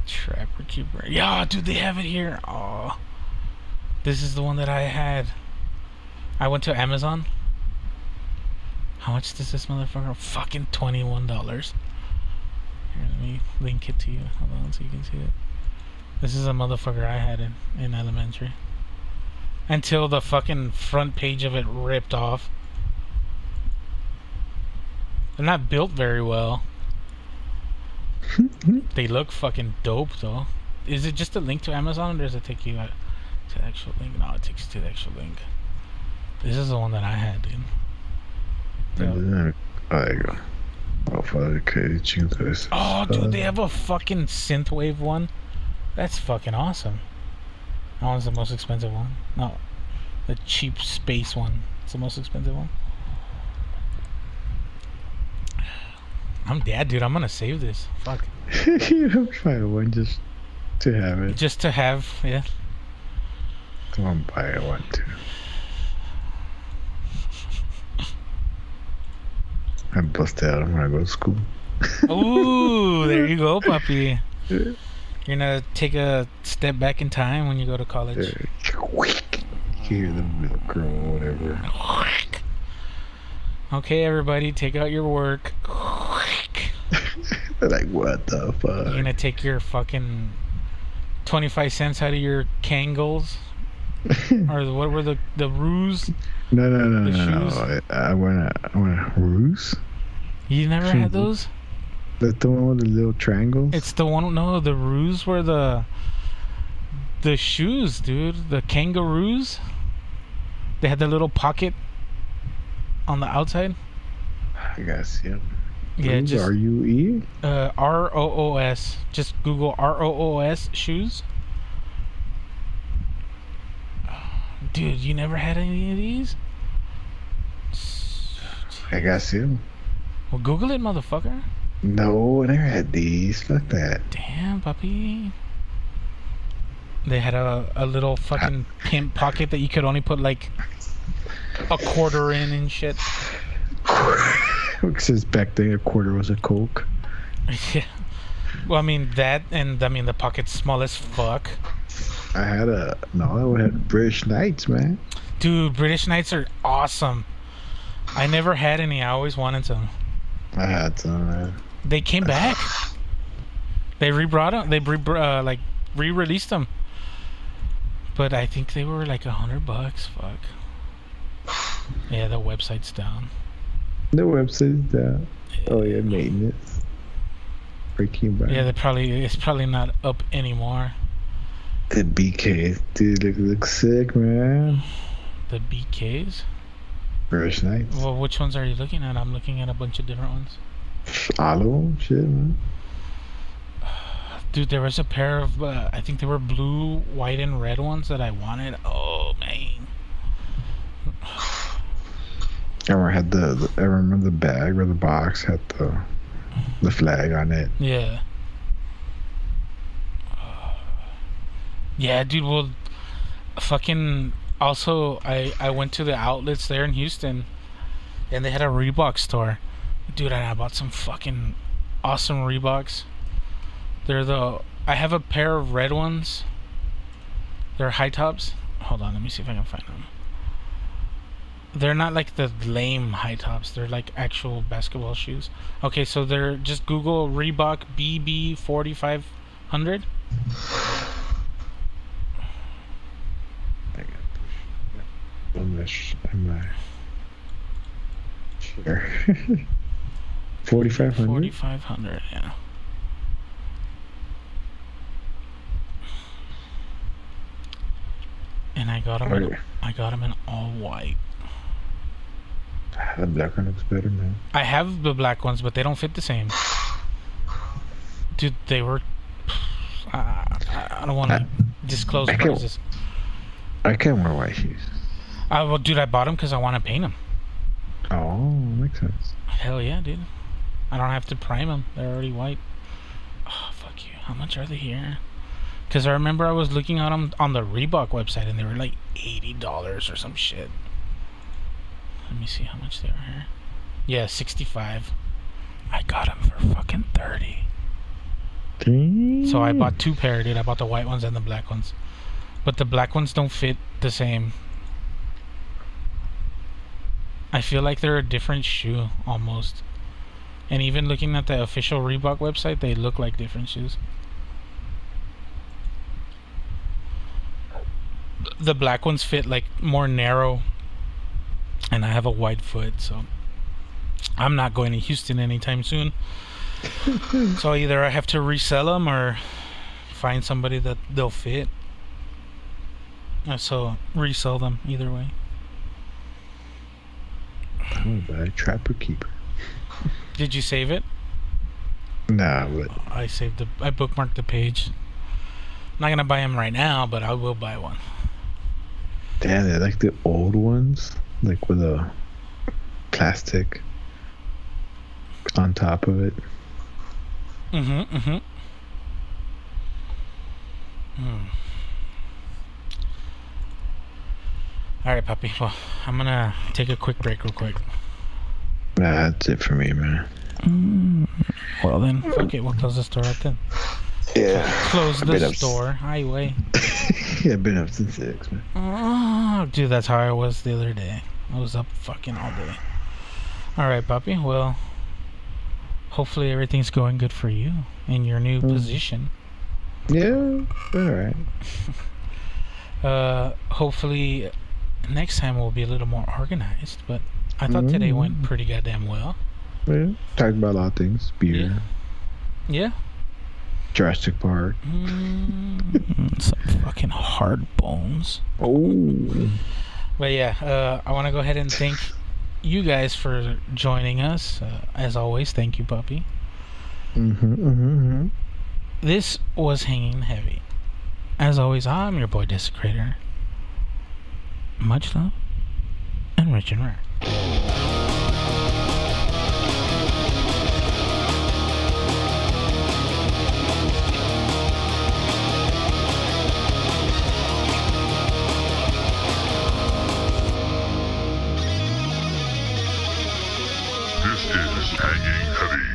Trapper Keeper. Yeah, dude, they have it here. Oh. This is the one that I had. I went to Amazon. How much does this motherfucker? Fucking $21. Here, let me link it to you. Hold on so you can see it. This is a motherfucker I had in elementary. Until the fucking front page of it ripped off. They're not built very well. They look fucking dope though. Is it just a link to Amazon, or does it take you to the actual link? No, it takes you to the actual link. This is the one that I had, dude. There you go. Oh, dude, they have a fucking synthwave one. That's fucking awesome. That one's the most expensive one. No, the cheap space one. It's the most expensive one. I'm dead, dude. I'm gonna save this. Fuck. I'm trying one just to have it. Just to have, yeah. Come on, buy one too. I busted out. I'm gonna go to school. Ooh, there you go, puppy. You're gonna take a step back in time when you go to college. You hear the milk or whatever. Okay, everybody, take out your work. Like, what the fuck? You're gonna take your fucking 25 cents out of your Kangles? Or what were the ruse? No. Shoes? I want ruse. You never had those? That's the one with the little triangles? It's the one, no, the ruse were the shoes, dude. The kangaroos. They had the little pocket on the outside. I guess, yeah. Yeah, just R-U-E? ROOS. Just Google ROOS shoes. Dude, you never had any of these? I guess, yeah. Well, Google it, motherfucker. No, I never had these. Fuck that. Damn, puppy. They had a little fucking pimp pocket that you could only put like a quarter in and shit. Since back then, a quarter was a Coke. Yeah. Well, I mean that, and I mean the pocket's small as fuck. I had I had British Knights, man. Dude, British Knights are awesome. I never had any. I always wanted some. I had some, man. They came back. They rebrought them. They re-released them. But I think they were like $100. Fuck. Yeah, the website's down. The website's down. Oh yeah, maintenance. Breaking back. Yeah, it's probably not up anymore. The BKs, dude, looks sick, man. The BKs? British Knights. Well, which ones are you looking at? I'm looking at a bunch of different ones. All of them, shit, man. Dude, there was a pair of, I think they were blue, white, and red ones that I wanted. Oh, man. I remember the bag or the box had the flag on it. Yeah. Yeah, dude, well, fucking, also, I went to the outlets there in Houston, and they had a Reebok store. Dude, I bought some fucking awesome Reeboks. I have a pair of red ones. They're high tops. Hold on, let me see if I can find them. They're not like the lame high tops. They're like actual basketball shoes. Okay, so they're just Google Reebok BB 4500. I'm not sure. 4,500. 4,500. Yeah. And I got them. I got them in all white. The black one looks better, man. I have the black ones, but they don't fit the same. Dude, they were. I don't want to disclose prices. I can't wear white shoes. Well, dude, I bought them because I want to paint them. Oh, makes sense. Hell yeah, dude. I don't have to prime them. They're already white. Oh, fuck you. How much are they here? Because I remember I was looking at them on the Reebok website, and they were like $80 or some shit. Let me see how much they are here. Yeah, 65. I got them for fucking 30. So I bought two pair, dude. I bought the white ones and the black ones. But the black ones don't fit the same. I feel like they're a different shoe almost. And even looking at the official Reebok website, they look like different shoes. The black ones fit like more narrow, and I have a wide foot, so I'm not going to Houston anytime soon. So either I have to resell them or find somebody that they'll fit. So resell them either way. Oh, bad trapper keeper. Did you save it? Nah, but I saved I bookmarked the page. I'm not gonna buy them right now, but I will buy one. damn, they're like the old ones, like with a plastic on top of it. Mm. All right, Papi. Well, I'm gonna take a quick break real quick. Nah, that's it for me, man. Well then, fuck it. We'll close the store out then. Yeah. Close the store. Highway. Yeah, I've been up since 6, man. Oh, dude, that's how I was the other day. I was up fucking all day. All right, Papi. Well, hopefully everything's going good for you in your new position. Yeah, all right. Hopefully next time we'll be a little more organized. But I thought today went pretty goddamn well. Yeah, talked about a lot of things. Beer. Yeah. Jurassic Park. Some fucking hard bones. Oh. But yeah, I want to go ahead and thank you guys for joining us. As always, thank you, Papi. This was Hanging Heavy. As always, I'm your boy Desecrator. Much love and rich and rare. This is Hanging Heavy.